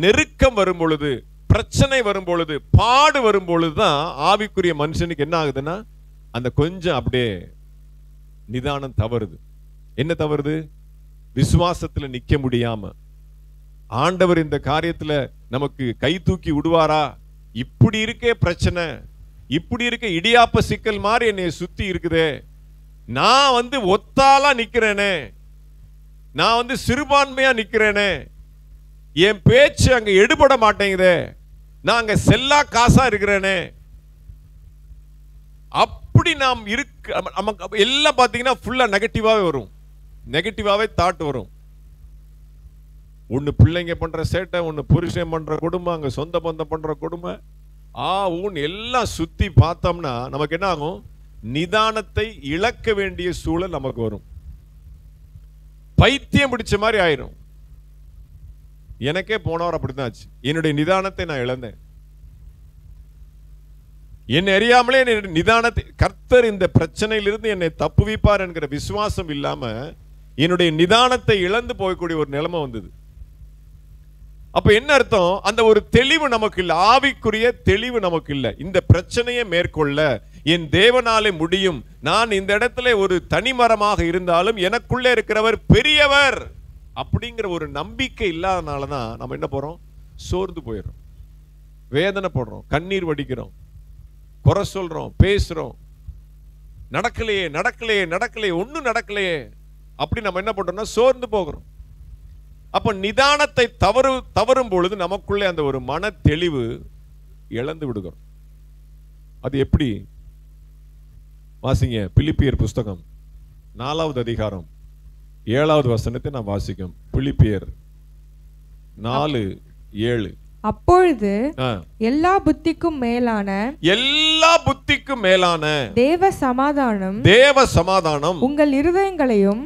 நெருக்கம் வரும் பொழுது, பிரச்சனை வரும் பொழுது, பாடு வரும் பொழுதுதான் ஆவிக்குரிய மனுஷனுக்கு என்ன ஆகுதுன்னா அந்த கொஞ்சம் அப்படியே நிதானம் தவறுது. என்ன தவறுது? விசுவாசத்துல நிக்க முடியாம, ஆண்டவர் இந்த காரியத்துல நமக்கு கை தூக்கி விடுவாரா, இப்படி இருக்கே பிரச்சனை, இப்படி இருக்க இடியாப்ப சிக்கல் மாதிரி என்னை சுத்தி இருக்குதே, நான் ஒத்தாலா நிக்கிறேனே, நான் சிறுபான்மையா நிக்கிறேனே, என் பேச்சு அங்க எடுபட மாட்டேங்குதே, நான் அங்க செல்லா காசா இருக்கிறேனே, அப்படி நாம் நமக்கு எல்லாம் பாத்தீங்கன்னா ஃபுல்லா நெகட்டிவாவே வரும், நெகட்டிவாவே தாட் வரும். ஒன்னு பிள்ளைங்க பண்ற சேட்டை, ஒன்னு புருஷன் பண்ற கொடுமை, அங்க சொந்த பந்தம் பண்ற கொடுமை, எல்லாம் சுத்தி பார்த்தோம்னா நமக்கு என்ன ஆகும், நிதானத்தை இழக்க வேண்டிய சூழல் நமக்கு வரும். பைத்தியம் பிடிச்ச மாதிரி ஆயிரும். எனக்கே போனவர் அப்படித்தான் ஆச்சு. என்னுடைய நிதானத்தை நான் இழந்தேன். என்னை அறியாமலே நிதானத்தை கர்த்தர் இந்த பிரச்சனையிலிருந்து என்னை தப்புவிப்பார் என்கிற விசுவாசம் இல்லாம என்னுடைய நிதானத்தை இழந்து போகக்கூடிய ஒரு நிலைமை வந்தது. அப்ப என்ன அர்த்தம்? அந்த ஒரு தெளிவு நமக்கு இல்லை, ஆவிக்குரிய தெளிவு நமக்கு இல்லை. இந்த பிரச்சனையை மேற்கொள்ள என் தேவனாலே முடியும், நான் இந்த இடத்துல ஒரு தனிமரமாக இருந்தாலும் எனக்குள்ளே இருக்கிறவர் பெரியவர் அப்படிங்கிற ஒரு நம்பிக்கை இல்லாதனாலதான் நம்ம என்ன போறோம்? சோர்ந்து போயிடுறோம், வேதனைப்படுறோம், கண்ணீர் வடிக்கிறோம், குறை சொல்றோம், பேசுறோம், நடக்கலையே நடக்கலையே நடக்கலையே ஒன்னும் நடக்கலையே அப்படி நம்ம என்ன பண்றோம்னா சோர்ந்து போகிறோம். அப்ப நிதானத்தை தவறும் பொழுது நமக்குள்ளே அந்த ஒரு மன தெளிவு இழந்து விடுகிறோம். அது எப்படி? வாசிங்க பிலிப்பியர் புஸ்தகம் 4வது அதிகாரம் 7வது வசனத்தை நான் வாசிக்கும். பிலிப்பியர் 4:7. அப்பொழுது எல்லா புத்திக்கும் மேலான தேவ சமாதானம் உங்கள் இருதயங்களையும்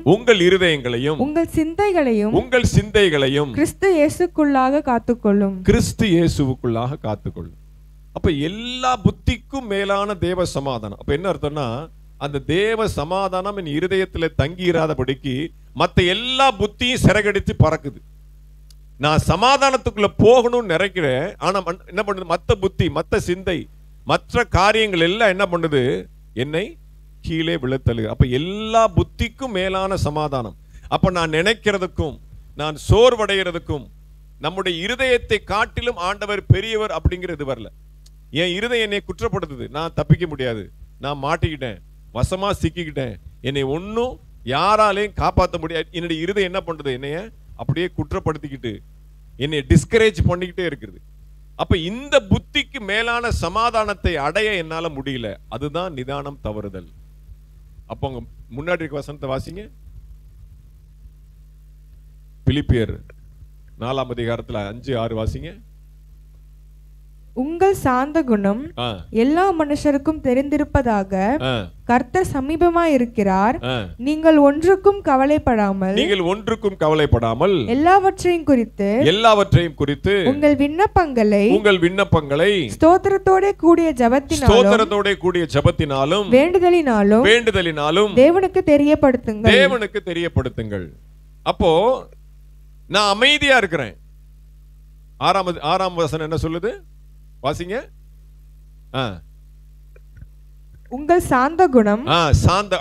உங்கள் சிந்தைகளையும் கிறிஸ்து இயேசுக்குள்ளாக காத்துக்கொள்ளும். அப்ப எல்லா புத்திக்கும் மேலான தேவ சமாதானம். அப்ப என்ன அர்த்தம்னா, அந்த தேவ சமாதானம் என் இருதயத்துல தங்கிராதபடிக்கு மத்த எல்லா புத்தியும் சிறகடித்து பறக்குது. நான் சமாதானத்துக்குள்ள போகணும்னு நினைக்கிறேன், ஆனா என்ன பண்ணுது? மத்த புத்தி, மத்த சிந்தை, மற்ற காரியங்கள் எல்லாம் என்ன பண்ணுது? என்னை கீழே விழத்தள்ளு. அப்ப எல்லா புத்திக்கும் மேலான சமாதானம். அப்ப நான் நினைக்கிறதுக்கும் நான் சோர்வடைகிறதுக்கும் நம்முடைய இருதயத்தை காட்டிலும் ஆண்டவர் பெரியவர் அப்படிங்கிறது வரல. என் இருதயம் என்னை குற்றப்படுத்துது, நான் தப்பிக்க முடியாது, நான் மாட்டிக்கிட்டேன், வசமா சிக்கிக்கிட்டேன், என்னை ஒன்னும் யாராலையும் காப்பாற்ற முடியாது. என்னுடைய இருதயம் என்ன பண்றது? என்னைய அப்படியே குற்றப்படுத்திக்கிட்டு என்னை டிஸ்கரேஜ் பண்ணிக்கிட்டே இருக்குது. அப்ப இந்த புத்திக்கு மேலான சமாதானத்தை அடைய என்னால முடியல. அதுதான் நிதானம் தவறுதல். அப்ப உங்க முன்னாடி இருக்க வசனத்தை வாசிங்க. பிலிப்பியர் 4ஆம் அதிகாரத்துல 5-6 வாசிங்க. உங்கள் சாந்த குணம் எல்லா மனுஷருக்கும் தெரிந்திருப்பதாக கர்த்தர் சமீபமாய் இருக்கிறார். நீங்கள் ஒன்றுக்கும் கவலைப்படாமல் எல்லாவற்றையும் குறித்து உங்கள் விண்ணப்பங்களை ஸ்தோத்திரத்தோட கூடிய ஜெபத்தினாலும் வேண்டுதலினாலும் தேவனுக்கு தெரியப்படுத்துங்கள். அப்போ நான் அமைதியா இருக்கிறேன். 6ஆம் வசனம் என்ன சொல்லுது? வாசிங்க. உங்கள் சாந்த குணம்,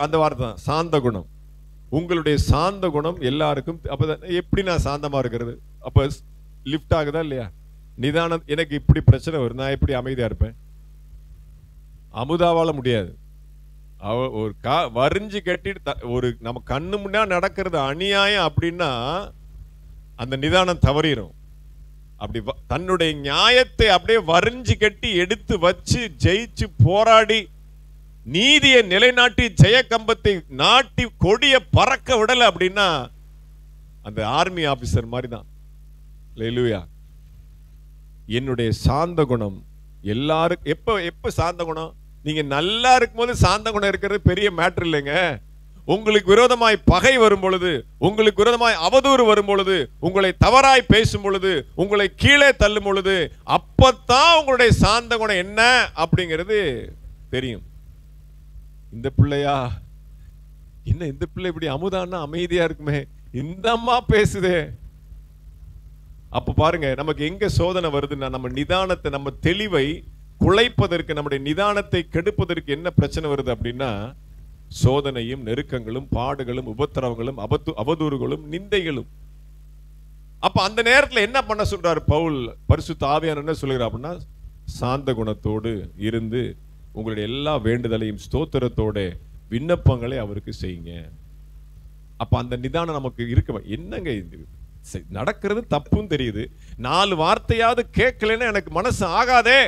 அந்த வார்த்தை தான் சாந்த குணம். உங்களுடைய சாந்த குணம் எல்லாருக்கும். அப்ப எப்படி நான் சாந்தமா இருக்கிறது? அப்ப லிஃப்ட் ஆகுதா இல்லையா? நிதானம். எனக்கு இப்படி பிரச்சனை வரும், நான் எப்படி அமைதியா இருப்பேன்? அமுதாவால முடியாது. ஒரு வரிஞ்சு கட்டிட்டு ஒரு நம்ம கண்ணு முன்னா நடக்கிறது அநியாயம் அப்படின்னா அந்த நிதானம் தவறிடும். அப்படி தன்னுடைய நியாயத்தை அப்படியே வரிஞ்சு கட்டி எடுத்து வச்சு ஜெயிச்சு போராடி நீதியை நிலைநாட்டி ஜெய கம்பத்தை நாட்டி கொடிய பறக்க விடல அப்படின்னா அந்த ஆர்மி ஆபீசர் மாதிரி தான். அல்லேலூயா. என்னுடைய சாந்த குணம் எல்லாருக்கும் எப்ப சாந்த குணம்? நீங்க நல்லா இருக்கும் போது சாந்த குணம் இருக்கிறது பெரிய மேட்டர் இல்லைங்க. உங்களுக்கு விரோதமாய் பகை வரும் பொழுது, உங்களுக்கு விரோதமாய் அவதூறு வரும் பொழுது, உங்களை தவறாய் பேசும் பொழுது, உங்களை கீழே தள்ளும் பொழுது, அப்பத்தான் உங்களுடைய சாந்த குணம் என்ன அப்படிங்கிறது தெரியும். இந்த பிள்ளையா என்ன, இந்த பிள்ளை இப்படி அமுதான்னா அமைதியா இருக்குமே, இந்த அம்மா பேசுதே. அப்ப பாருங்க நமக்கு எங்க சோதனை வருதுன்னா, நம்ம நிதானத்தை, நம்ம தெளிவை குலைப்பதற்கு, நம்முடைய நிதானத்தை கெடுப்பதற்கு என்ன பிரச்சனை வருது அப்படின்னா, சோதனையும் நெருக்கங்களும் பாடுகளும் உபத்திரவங்களும் அவதூறுகளும் நிந்தைகளும். அப்ப அந்த நேரத்துல என்ன பண்ண சொல்றாரு பவுல்? பரிசுத்த ஆவியானவர் என்ன சொல்கிறார் அப்படின்னா, சாந்த குணத்தோடு இருந்து உங்களுடைய எல்லா வேண்டுதலையும் ஸ்தோத்திரத்தோட விண்ணப்பங்களை அவருக்கு செய்யுங்க. அப்ப அந்த நிதானம் நமக்கு இருக்க. என்னங்க இது நடக்கிறது தப்புன்னு தெரியுது, 4 வார்த்தையாவது கேட்கலன்னா எனக்கு மனசு ஆகாதே.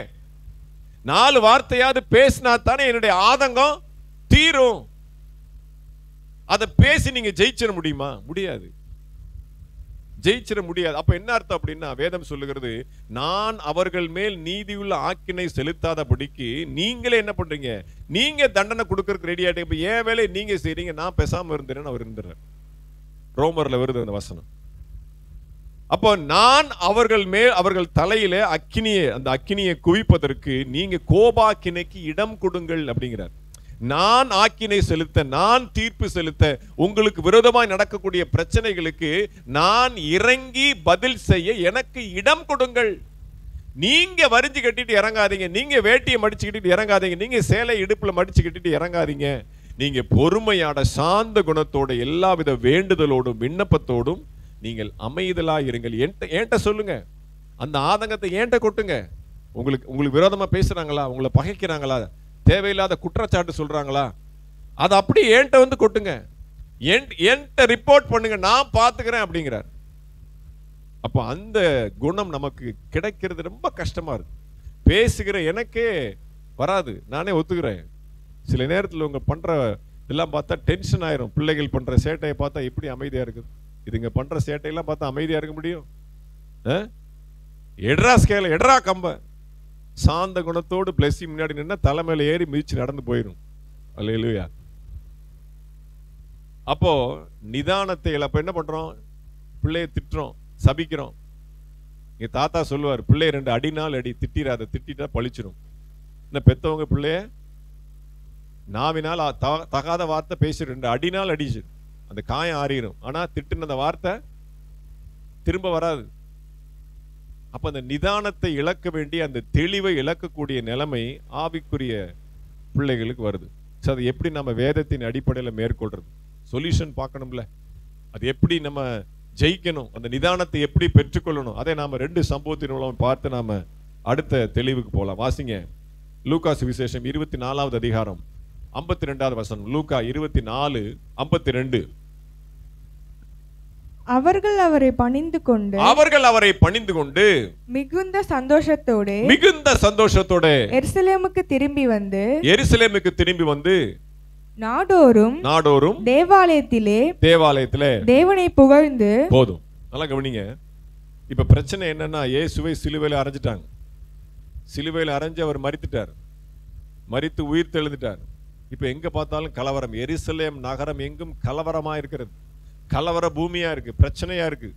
4 வார்த்தையாவது பேசினா தானே என்னுடைய ஆதங்கம் தீரும். அதை பேசி நீங்க ஜெயிச்சிட முடியுமா? முடியாது, ஜெயிச்சிட முடியாது. அப்ப என்ன அர்த்தம் அப்படின்னா, வேதம் சொல்லுகிறது, நான் அவர்கள் மேல் நீதியுள்ள ஆக்கினை செலுத்தாதபடிக்கு நீங்களே என்ன பண்றீங்க? நீங்க தண்டனை கொடுக்கறதுக்கு ரெடி ஆயிட்டு, இப்ப ஏன் வேலையை நீங்க செய்றீங்க, நான் பேசாம இருந்தேன்னு அவர் இருந்துறார். ரோமர்ல வருது அந்த வசனம். அப்போ நான் அவர்கள் மேல் அவர்கள் தலையில அந்த அக்கினியை குவிப்பதற்கு நீங்க கோபாக்கினைக்கு இடம் கொடுங்கள் அப்படிங்கிறார். நான் ஆக்கினை செலுத்த, நான் தீர்ப்பு செலுத்த, உங்களுக்கு விரோதமாய் நடக்கக்கூடிய பிரச்சனைகளுக்கு நான் இறங்கி பதில் செய்ய எனக்கு இடம் கொடுங்கள். நீங்க வரிஞ்சு கட்டிட்டு இறங்காதீங்க, நீங்க வேட்டியை மடிச்சு கட்டிட்டு இறங்காதீங்க, நீங்க சேலை இடுப்புல மடிச்சு கட்டிட்டு இறங்காதீங்க. நீங்க பொறுமையான சாந்த குணத்தோட எல்லாவித வேண்டுதலோடும் விண்ணப்பத்தோடும் நீங்கள் அமைதலா இருங்கள். என்கிட்ட சொல்லுங்க, அந்த ஆதங்கத்தை என்கிட்ட கொட்டுங்க. உங்களுக்கு விரோதமா பேசுறாங்களா, உங்களை பகைக்கிறாங்களா, தேவையில்லாத குற்றச்சாட்டு சொல்றாங்களா, அது அப்படி என்கிட்ட வந்து கொட்டுங்க, என்கிட்ட ரிப்போர்ட் பண்ணுங்க, நான் பார்த்துக்கிறேன் அப்படிங்கிறார். அப்போ அந்த குணம் நமக்கு கிடைக்கிறது ரொம்ப கஷ்டமா இருக்கு. பேசுகிற எனக்கே வராது, நானே ஒத்துக்கிறேன். சில நேரத்தில் உங்க பண்ற எல்லாம் பார்த்தா டென்ஷன் ஆயிரும். பிள்ளைகள் பண்ற சேட்டையை பார்த்தா எப்படி அமைதியா இருக்குது, இதுங்க பண்ற சேட்டையெல்லாம் பார்த்தா அமைதியா இருக்க முடியும்? எட்ரா ஸ்கேல, எட்ரா கம்ப. சாந்த குணத்தோடு பிளஸி முன்னாடி நின்னா தலைமையில ஏறி மிதிச்சு நடந்து போயிடும். அல்லேலூயா. அப்போ நிதானத்தை அப்ப என்ன பண்றோம், பிள்ளைய திட்டுறோம், சபிக்கிறோம். எங்க தாத்தா சொல்லுவார், பிள்ளைய 2 அடினால் அடி, திட்டிராத, திட்டா பழிச்சிடும். இந்த பெத்தவங்க பிள்ளைய நாவினால் தகாத வார்த்தை பேசி 2 அடினால் அடிச்சு அந்த காயம் ஆறிடும். ஆனா திட்டுன அந்த வார்த்தை திரும்ப வராது. அப்ப அந்த நிதானத்தை இழக்க வேண்டிய, அந்த தெளிவை இழக்கக்கூடிய நிலைமை ஆவிக்குரிய பிள்ளைகளுக்கு வருது. அதை எப்படி நம்ம வேதத்தின் அடிப்படையில் மேற்கொள்றது, சொல்யூஷன் பார்க்கணும்ல, அது எப்படி நம்ம ஜெயிக்கணும், அந்த நிதானத்தை எப்படி பெற்றுக்கொள்ளணும், அதை நாம 2 சம்பவத்தின் மூலம் பார்த்து நாம அடுத்த தெளிவுக்கு போலாம். வாசிங்க லூக்கா சுவிசேஷம் 24வது அதிகாரம் 52வது வசனம். லூக்கா 24:52. அவர்கள் அவரை பணிந்து கொண்டு மிகுந்த சந்தோஷத்தோட எருசலேமுக்கு திரும்பி வந்து நாடோறும் தேவாலயத்திலே தேவனை புகழ்ந்து. போதும், நல்லா கவனிங்க. இப்ப பிரச்சனை என்னன்னா, இயேசுவை சிலுவையில அறைஞ்சிட்டாங்க. சிலுவையில அறைஞ்சு அவர் மரித்துட்டார், மரித்து உயிர் தெழுந்துட்டார். இப்ப எங்க பார்த்தாலும் கலவரம். எருசலேம் நகரம் எங்கும் கலவரமா இருக்கிறது, கலவர பூமியா இருக்கு, பிரச்சனையா இருக்கு.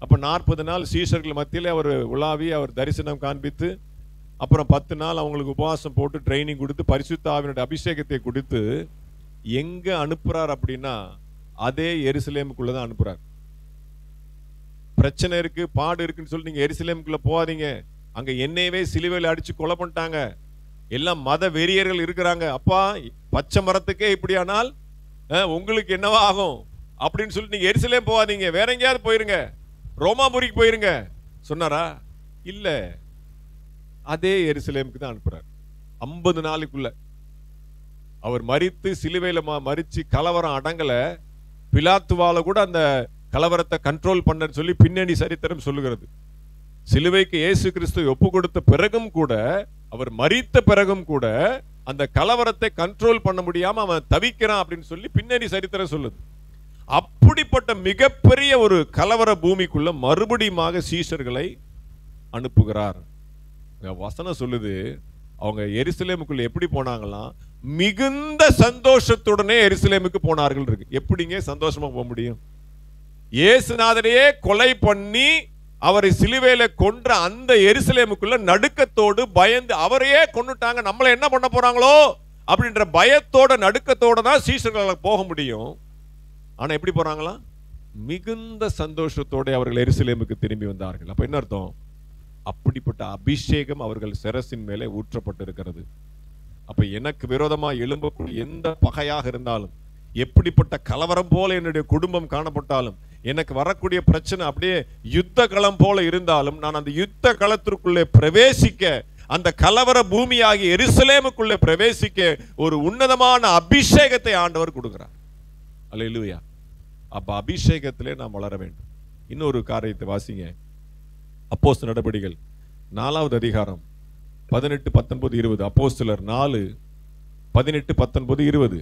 அப்ப 40 நாள் சீஷர்கள் மத்தியிலே அவர் உலாவி, அவர் தரிசனம் காண்பித்து, அப்புறம் 10 நாள் அவங்களுக்கு உபவாசம் போட்டு ட்ரைனிங் கொடுத்து, பரிசுத்த ஆவியினுடைய அபிஷேகத்தை கொடுத்து எங்க அனுப்புறார் அப்படின்னா, அதே எருசலேமுக்குள்ளதான் அனுப்புறார். பிரச்சனை இருக்கு, பாடு இருக்குன்னு சொல்லி நீங்க எருசலேமுக்குள்ள போகாதீங்க, அங்க என்னையவே சிலுவையில் அடிச்சு கொலை பண்ணிட்டாங்க, எல்லாம் மத வெறியர்கள் இருக்கிறாங்க. அப்பா, பச்சை மரத்துக்கே இப்படியானால் உங்களுக்கு என்னவா ஆகும் அப்படின்னு சொல்லி நீங்க எருசலேம் போகாதீங்க, வேற எங்கேயாவது போயிருங்க, ரோமாபுரிக்கு போயிருங்க சொன்னாரா? இல்ல, அதே எருசலேமுக்கு தான் அனுப்புறார். 50 நாளுக்குள்ள அவர் மரித்து சிலுவையில மரிச்சு கலவரம் அடங்கல. பிலாத்துவால கூட அந்த கலவரத்தை கண்ட்ரோல் பண்ணன்னு சொல்லி பின்னணி சரித்திரம் சொல்லுகிறது. சிலுவைக்கு இயேசு கிறிஸ்து ஒப்பு கொடுத்த பிறகும் கூட, அவர் மரித்த பிறகும் கூட அந்த கலவரத்தை கண்ட்ரோல் பண்ண முடியாம அவன் தவிக்கிறான் அப்படின்னு சொல்லி பின்னணி சரித்திரம் சொல்லுது. அப்படிப்பட்ட மிகப்பெரிய ஒரு கலவர பூமிக்குள்ள மறுபடியும் சீஷர்களை அனுப்புகிறார். வசனம் சொல்லுது, அவங்க எருசலேமுக்குள்ள எப்படி போனாங்களாம், மிகுந்த சந்தோஷத்துடனே எருசலேமுக்கு போனார்கள் இருக்கு. எப்படிங்க சந்தோஷமா போக முடியும்? இயேசுநாதரையே கொலை பண்ணி அவரை சிலுவையில கொன்ற அந்த எருசலேமுக்குள்ள நடுக்கத்தோடு பயந்து, அவரையே கொன்னுட்டாங்க, நம்மளை என்ன பண்ண போறாங்களோ அப்படின்ற பயத்தோட நடுக்கத்தோட தான் சீஷர்களால் போக முடியும். ஆனா எப்படி போறாங்களா? மிகுந்த சந்தோஷத்தோட அவர்கள் எருசலேமுக்கு திரும்பி வந்தார்கள். அப்ப என்ன அர்த்தம்? அப்படிப்பட்ட அபிஷேகம் அவர்கள் சிரசின் மேலே ஊற்றப்பட்டு இருக்கிறது. அப்ப எனக்கு விரோதமா எழும்பக்கூடிய எந்த பகையாக இருந்தாலும், எப்படிப்பட்ட கலவரம் போல என்னுடைய குடும்பம் காணப்பட்டாலும், எனக்கு வரக்கூடிய பிரச்சனை அப்படியே யுத்த களம் போல இருந்தாலும், நான் அந்த யுத்த களத்திற்குள்ளே பிரவேசிக்க, அந்த கலவர பூமியாகிய எருசலேமுக்குள்ளே பிரவேசிக்க ஒரு உன்னதமான அபிஷேகத்தை ஆண்டவர் கொடுக்கிறார். அல்லேலூயா. அப்ப அபிஷேகத்திலே நாம் வளர வேண்டும். இன்னொரு காரியத்தை வாசிங்க, அப்போஸ்தலர் நடபடிகள் 4வது அதிகாரம் 18, 19, 20. அப்போஸ்தலர் 4, 18, 19, 20.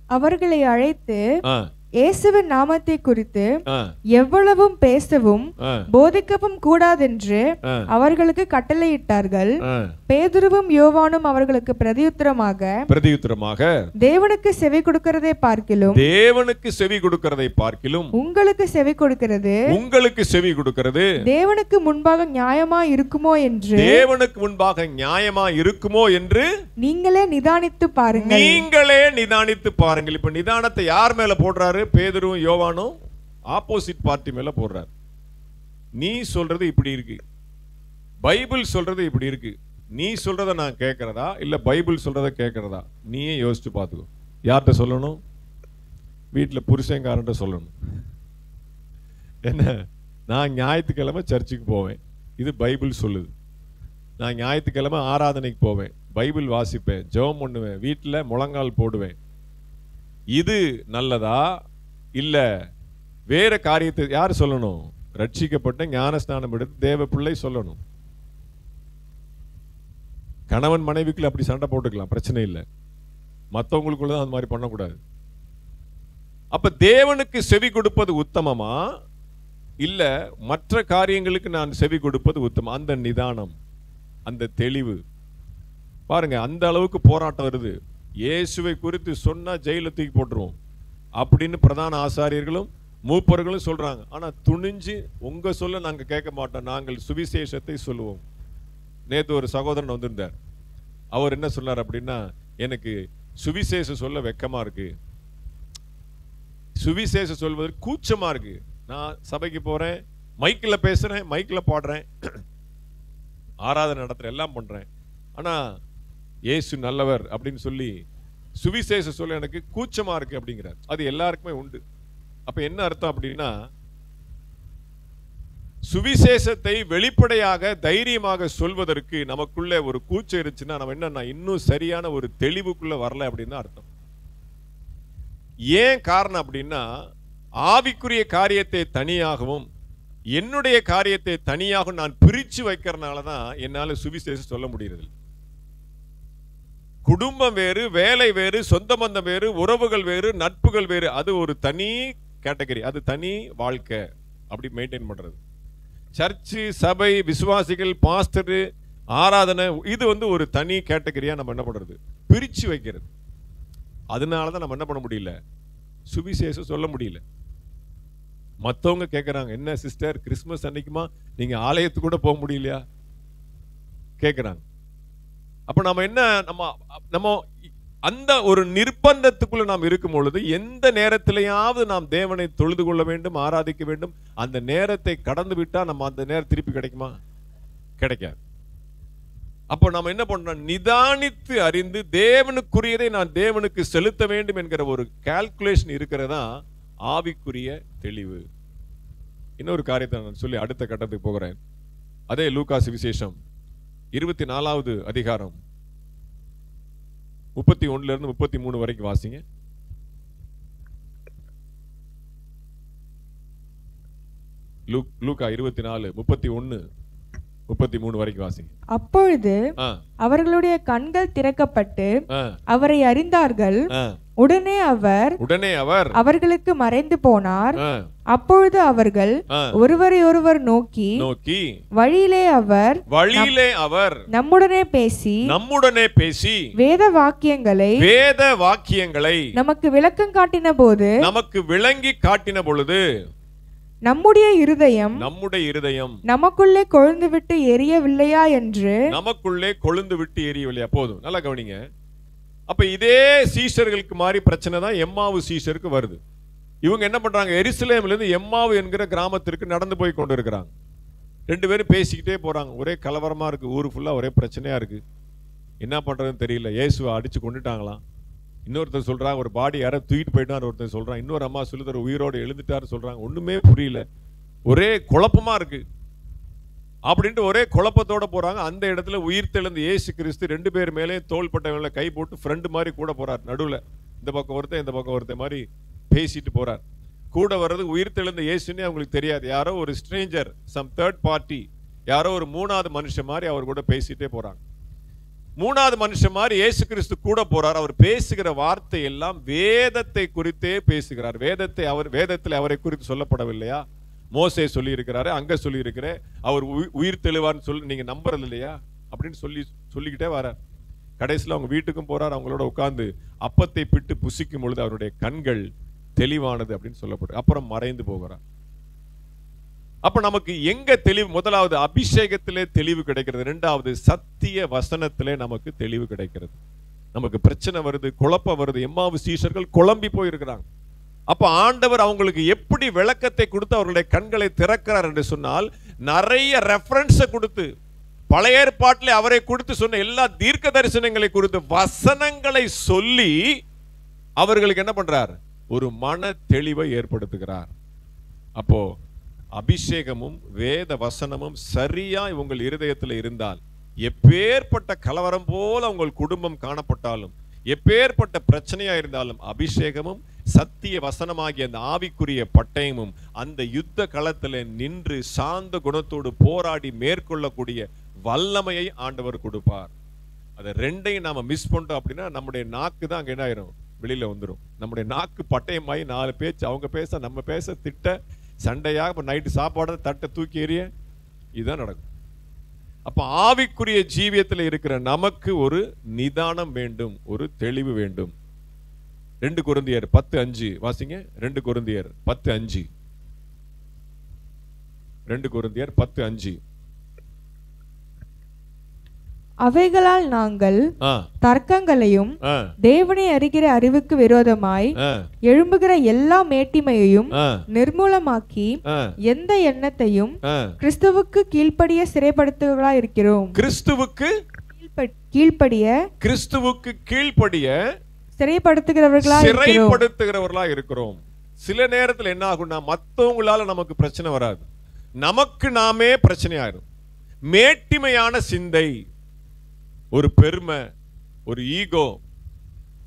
அவர்களை அழைத்து இயேசுவின் நாமத்தை குறித்து எவ்வளவும் பேசவும் போதிக்கவும் கூடாதென்று அவர்களுக்கு கட்டளையிட்டார்கள். பேதுருவும் யோவானும் அவர்களுக்கு பிரதியுத்தரமாக தேவனுக்கு செவி கொடுக்கிறதை பார்க்கிலும் உங்களுக்கு செவி கொடுக்கிறது தேவனுக்கு முன்பாக நியாயமா இருக்குமோ என்று நீங்களே நிதானித்து பாருங்கள். இப்ப நிதானத்தை யார் மேல போடுறாரு? பேதுருவும் யோவானும் ஆப்போசிட் பார்ட்டி மேல போடுறாரு. நீ சொல்றது இப்படி இருக்கு, பைபிள் சொல்றது இப்படி இருக்கு, நீ சொல்றத நான் கேட்கறதா இல்ல பைபிள் சொல்றத கேட்கறதா? நீயே யோசிச்சு பாத்துக்கோ. யார்கிட்ட சொல்லணும்? வீட்டுல புருஷன்காரன்ட்ட சொல்லணும். என்ன, நான் ஞாயிற்றுக்கிழமை சர்ச்சுக்கு போவேன், இது பைபிள் சொல்லுது. நான் ஞாயிற்றுக்கிழமை ஆராதனைக்கு போவேன், பைபிள் வாசிப்பேன், ஜெபம் பண்ணுவேன், வீட்டுல முழங்கால் போடுவேன். இது நல்லதா இல்ல வேற காரியத்தை யார் சொல்லணும்? ரட்சிக்கப்பட்ட ஞானஸ்நானம் எடுத்து தேவ பிள்ளை சொல்லணும். கணவன் மனைவிக்குள்ள அப்படி சண்டை போட்டுக்கலாம், பிரச்சனை இல்லை. மற்றவங்களுக்குள்ள தான் அந்த மாதிரி பண்ணக்கூடாது. அப்ப தேவனுக்கு செவி கொடுப்பது உத்தமமா இல்ல மற்ற காரியங்களுக்கு நான் செவி கொடுப்பது உத்தமம்? அந்த நிதானம், அந்த தெளிவு பாருங்க. அந்த அளவுக்கு போராட்டம் வருது. இயேசுவை குறித்து சொன்னா ஜெயில தூக்கி போட்டுருவோம் அப்படின்னு பிரதான ஆசாரியர்களும் மூப்பர்களும் சொல்றாங்க. ஆனா துணிஞ்சு உங்க சொல்ல நாங்க கேட்க மாட்டோம், நாங்கள் சுவிசேஷத்தை சொல்லுவோம். நேத்து ஒரு சகோதரன் வந்திருந்தார். அவர் என்ன சொன்னார் அப்படின்னா, எனக்கு சுவிசேஷம் சொல்ல வெக்கமா இருக்கு, சுவிசேஷம் சொல்வதற்கு கூச்சமா இருக்கு. நான் சபைக்கு போறேன், மைக்கில் பேசுறேன், மைக்கில் பாடுறேன், ஆராதனை நடத்துறேன், எல்லாம் பண்றேன். ஆனா இயேசு நல்லவர் அப்படின்னு சொல்லி சுவிசேஷம் சொல்ல எனக்கு கூச்சமா இருக்கு அப்படிங்கிறார். அது எல்லாருக்குமே உண்டு. அப்ப என்ன அர்த்தம் அப்படின்னா, சுவிசேஷத்தை வெளிப்படையாக தைரியமாக சொல்வதற்கு நமக்குள்ள ஒரு கூச்சம் இருந்துச்சுன்னா நம்ம என்ன இன்னும் சரியான ஒரு தெளிவுக்குள்ள வரல அப்படின்னு அர்த்தம். ஏன் காரணம் அப்படின்னா, ஆவிக்குரிய காரியத்தை தனியாகவும் என்னுடைய காரியத்தை தனியாக நான் பிரிச்சு வைக்கிறதுனாலதான் என்னால சுவிசேஷம் சொல்ல முடியறது. குடும்பம் வேறு, வேலை வேறு, சொந்த பந்தம் வேறு, உறவுகள் வேறு, நட்புகள் வேறு. அது ஒரு தனி கேட்டகரி, அது தனி வாழ்க்கை. அப்படி மெயின்டைன் பண்றது. சர்ச்சு, சபை, விசுவாசிகள், பாஸ்டர், ஆராதனை, இது ஒரு தனி கேட்டகரியா நம்ம என்ன பண்றது? பிரிச்சு வைக்கிறது. அதனாலதான் நம்ம என்ன பண்ண முடியல? சுவிசேஷம் சொல்ல முடியல. மற்றவங்க கேட்கறாங்க, என்ன சிஸ்டர் கிறிஸ்துமஸ் அன்னைக்குமா நீங்க ஆலயத்துக்கு கூட போக முடியலையா கேட்கறாங்க. அப்ப நம்ம என்ன, நம்ம அந்த ஒரு நிர்பந்தத்துக்குள்ள நாம் இருக்கும் பொழுது எந்த நேரத்திலேயாவது நாம் தேவனை தொழுது கொள்ள வேண்டும், ஆராதிக்க வேண்டும். அந்த நேரத்தை கடந்து விட்டா நம்ம அந்த நேரம் திருப்பி கிடைக்குமா? கிடைக்காது. அப்ப நம்ம என்ன பண்றோம்? நிதானித்து அறிந்து தேவனுக்குரியதை நான் தேவனுக்கு செலுத்த வேண்டும் என்கிற ஒரு கால்குலேஷன் இருக்கிறதா ஆவிக்குரிய தெளிவு. இன்னொரு காரியத்தை நான் சொல்லி அடுத்த கட்டத்துக்கு போகிறேன். அதே லூக்கா சுவிசேஷம் 24வது அதிகாரம் 31 இருந்து 33 வரைக்கும் வாசிங்க. லூக்கா 24 31 33 வரைக்கும் வாசிங்க. அப்பொழுது அவர்களுடைய கண்கள் திறக்கப்பட்டு அவரை அறிந்தார்கள். உடனே அவர் அவர்களுக்கு மறைந்து போனார். அப்பொழுது அவர்கள் ஒருவரை ஒருவர் நோக்கி வழியிலே அவர் நம்முடனே பேசி வேத வாக்கியங்களை நமக்கு விளக்கம் காட்டின போது விளங்கி காட்டின பொழுது நம்முடைய இருதயம் நமக்குள்ளே கொழுந்து விட்டு எரியவில்லையா என்று போதும். நல்லா கவனிங்க. அப்ப இதே சீஷர்களுக்கு மாதிரி பிரச்சனை தான் எம்மாவு சீஷருக்கு வருது. இவங்க என்ன பண்றாங்க? எருசலேம்ல இருந்து எம்மாவு என்கிற கிராமத்திற்கு நடந்து போய் கொண்டு இருக்கிறாங்க. 2 பேரும் பேசிக்கிட்டே போறாங்க. ஒரே கலவரமா இருக்கு, ஊரு ஃபுல்லா ஒரே பிரச்சனையா இருக்கு. என்ன பண்றதுன்னு தெரியல. இயேசுவை அடிச்சு கொண்டுட்டாங்களாம். இன்னொருத்தர் சொல்றாங்க ஒரு பாடி யாரை தூக்கிட்டு போயிட்டார், ஒருத்தர் சொல்றாங்க. இன்னொரு அம்மா சொல்லுதர் உயிரோடு எழுந்துட்டாரு சொல்றாங்க. ஒண்ணுமே புரியல, ஒரே குழப்பமா இருக்கு அப்படின்ட்டு ஒரே குழப்பத்தோட போறாங்க. அந்த இடத்துல உயிர் தெழுந்த இயேசு கிறிஸ்து 2 பேர் மேலே தோள்பட்டவங்கள கை போட்டு ஃப்ரெண்டு மாதிரி கூட போறார். நடுவுல இந்த பக்கம் ஒருத்தர் இந்த பக்கம் ஒருத்தர் மாதிரி பேசிட்டு போறார். கூட வர்றது உயிர் தெழுந்த இயேசுன்னே அவங்களுக்கு தெரியாது. யாரோ ஒரு ஸ்ட்ரேஞ்சர், சம் தேர்ட் பார்ட்டி, யாரோ ஒரு 3வது மனுஷன் மாதிரி அவர் கூட பேசிட்டே போறாங்க. மூணாவது மனுஷன் மாதிரி இயேசு கிறிஸ்து கூட போறார். அவர் பேசுகிற வார்த்தை எல்லாம் வேதத்தை குறித்தே பேசுகிறார். வேதத்தில் அவரை குறித்து சொல்லப்படவில்லையா? மோசே சொல்லி இருக்கிறாரு, அங்க சொல்லி இருக்கிறேன், அவர் உயிர் தெளிவார்னு சொல்லி நீங்க நம்புறது இல்லையா அப்படின்னு சொல்லிக்கிட்டே வரார். கடைசியில் அவங்க வீட்டுக்கும் போறார். அவங்களோட உட்கார்ந்து அப்பத்தை பிட்டு புசிக்கும் பொழுது அவருடைய கண்கள் தெளிவானது அப்படின்னு சொல்லப்படும். அப்புறம் மறைந்து போகிறார். அப்ப நமக்கு எங்க தெளிவு? முதலாவது அபிஷேகத்திலே தெளிவு கிடைக்கிறது. இரண்டாவது சத்திய வசனத்திலே நமக்கு தெளிவு கிடைக்கிறது. நமக்கு பிரச்சனை வருது, குழப்பம் வருது. எம்மாவு சீஷர்கள் குழம்பி போயிருக்கிறாங்க. அப்ப ஆண்டவர் அவங்களுக்கு எப்படி விளக்கத்தை கொடுத்து அவர்களுடைய கண்களை திறக்கிறார் என்று சொன்னால், நிறைய ரெஃபரன்ஸை கொடுத்து, பழைய ஏற்பாட்டிலே அவரை கொடுத்து சொன்ன எல்லா தீர்க்க தரிசனங்களை குறித்து வசனங்களை சொல்லி அவர்களுக்கு என்ன பண்றார்? ஒரு மன தெளிவை ஏற்படுத்துகிறார். அப்போ அபிஷேகமும் வேத வசனமும் சரியா உங்கள் இருதயத்தில் இருந்தால், எப்பேற்பட்ட கலவரம் போல உங்கள் குடும்பம் காணப்பட்டாலும், எப்பேற்பட்ட பிரச்சனையா இருந்தாலும், அபிஷேகமும் சத்திய வசனமாகிய அந்த ஆவிக்குரிய பட்டயமும் அந்த யுத்த களத்தில் நின்று சாந்த குணத்தோடு போராடி மேற்கொள்ளக்கூடிய வல்லமையை ஆண்டவர் கொடுப்பார். அதை ரெண்டையும் நாம மிஸ் பண்ணிட்டோம் அப்படின்னா நம்முடைய நாக்கு தான் அங்க என்ன ஆயிரும்? வெளியில வந்துடும். நம்முடைய நாக்கு பட்டயமாயி 4 பேச்சு அவங்க பேச, நம்ம பேச, திட்ட, சண்டையாக, நைட்டு சாப்பாடு தட்டை தூக்கி எறிய, இதுதான் நடக்கும். அப்ப ஆவிக்குரிய ஜீவியத்தில் இருக்கிற நமக்கு ஒரு நிதானம் வேண்டும், ஒரு தெளிவு வேண்டும். 2 கொரிந்தியர் 10:5 வாசிங்க. 2 கொரிந்தியர் 10:5. 2 கொரிந்தியர் 10:5. அவைகளால் நாங்கள் தர்க்கங்களையும் தேவனை அறிகிற அறிவுக்கு விரோதமாய் எழும்புகிற எல்லா மேட்டிமையையும் நிர்மூலமாக்கி எந்த எண்ணத்தையும் கிறிஸ்துவுக்கு கீழ்ப்படிய சிறைப்படுத்துவர்களாய் இருக்கிறோம். கிறிஸ்துவுக்கு கீழ்ப்படிய சிறைப்படுத்துகிறவர்களா இருக்கிறோம். சில நேரத்தில் என்ன ஆகும்னா, மற்றவங்களால நமக்கு பிரச்சனை வராது, நமக்கு நாமே பிரச்சனை ஆயிரும். மேட்டிமையான சிந்தை, ஒரு பெருமை, ஒரு ஈகோ,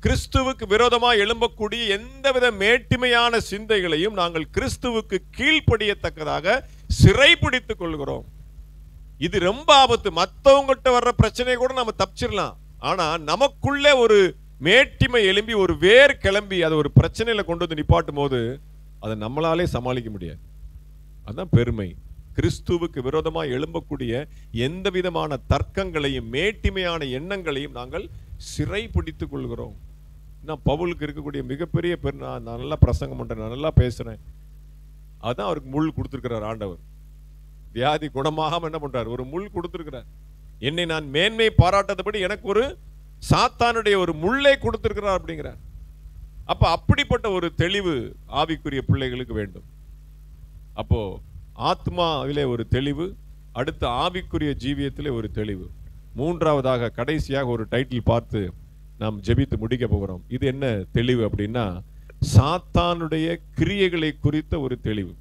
கிறிஸ்துவுக்கு விரோதமாக எழும்பக்கூடிய எந்தவித மேட்டிமையான சிந்தைகளையும் நாங்கள் கிறிஸ்துவுக்கு கீழ்ப்படியத்தக்கதாக சிறைப்பிடித்துக் கொள்கிறோம். இது ரொம்ப ஆபத்து. மற்றவங்ககிட்ட வர்ற பிரச்சனையை கூட நம்ம தப்பிச்சிடலாம். ஆனா நமக்குள்ளே ஒரு மேட்டிமை எழும்பி, ஒரு வேர் கிளம்பி, அதை ஒரு பிரச்சனையில கொண்டு வந்து நிப்பாட்டும் போது அதை நம்மளாலே சமாளிக்க முடியாது. அதுதான் பெருமை. கிறிஸ்துவுக்கு விரோதமாக எழும்பக்கூடிய எந்த விதமான தர்க்கங்களையும் மேட்டிமையான எண்ணங்களையும் நாங்கள் சிறைப்பிடித்துக் கொள்கிறோம். நான் பவுலுக்கு இருக்கக்கூடிய மிகப்பெரிய நான் நல்லா பிரசங்கம் பண்றேன், நான் நல்லா பேசுறேன், அதான் அவருக்கு முள் கொடுத்திருக்கிறார் ஆண்டவர். வியாதி குணமாகாம என்ன பண்றார்? ஒரு முள் கொடுத்திருக்கிறார். என்னை நான் மேன்மை பாராட்டதபடி எனக்கு ஒரு சாத்தானுடைய ஒரு முள்ளை கொடுத்திருக்கிறார் அப்படிங்கிறார். அப்ப அப்படிப்பட்ட ஒரு தெளிவு ஆவிக்குரிய பிள்ளைகளுக்கு வேண்டும். அப்போ ஆத்மாவிலே ஒரு தெளிவு, அடுத்த ஆவிக்குரிய ஜீவியத்திலே ஒரு தெளிவு, மூன்றாவதாக கடைசியாக ஒரு டைட்டில் பார்த்து நாம் ஜெபித்து முடிக்க போகிறோம். இது என்ன தெளிவு அப்படின்னா, சாத்தானுடைய கிரியைகளை குறித்த ஒரு தெளிவு.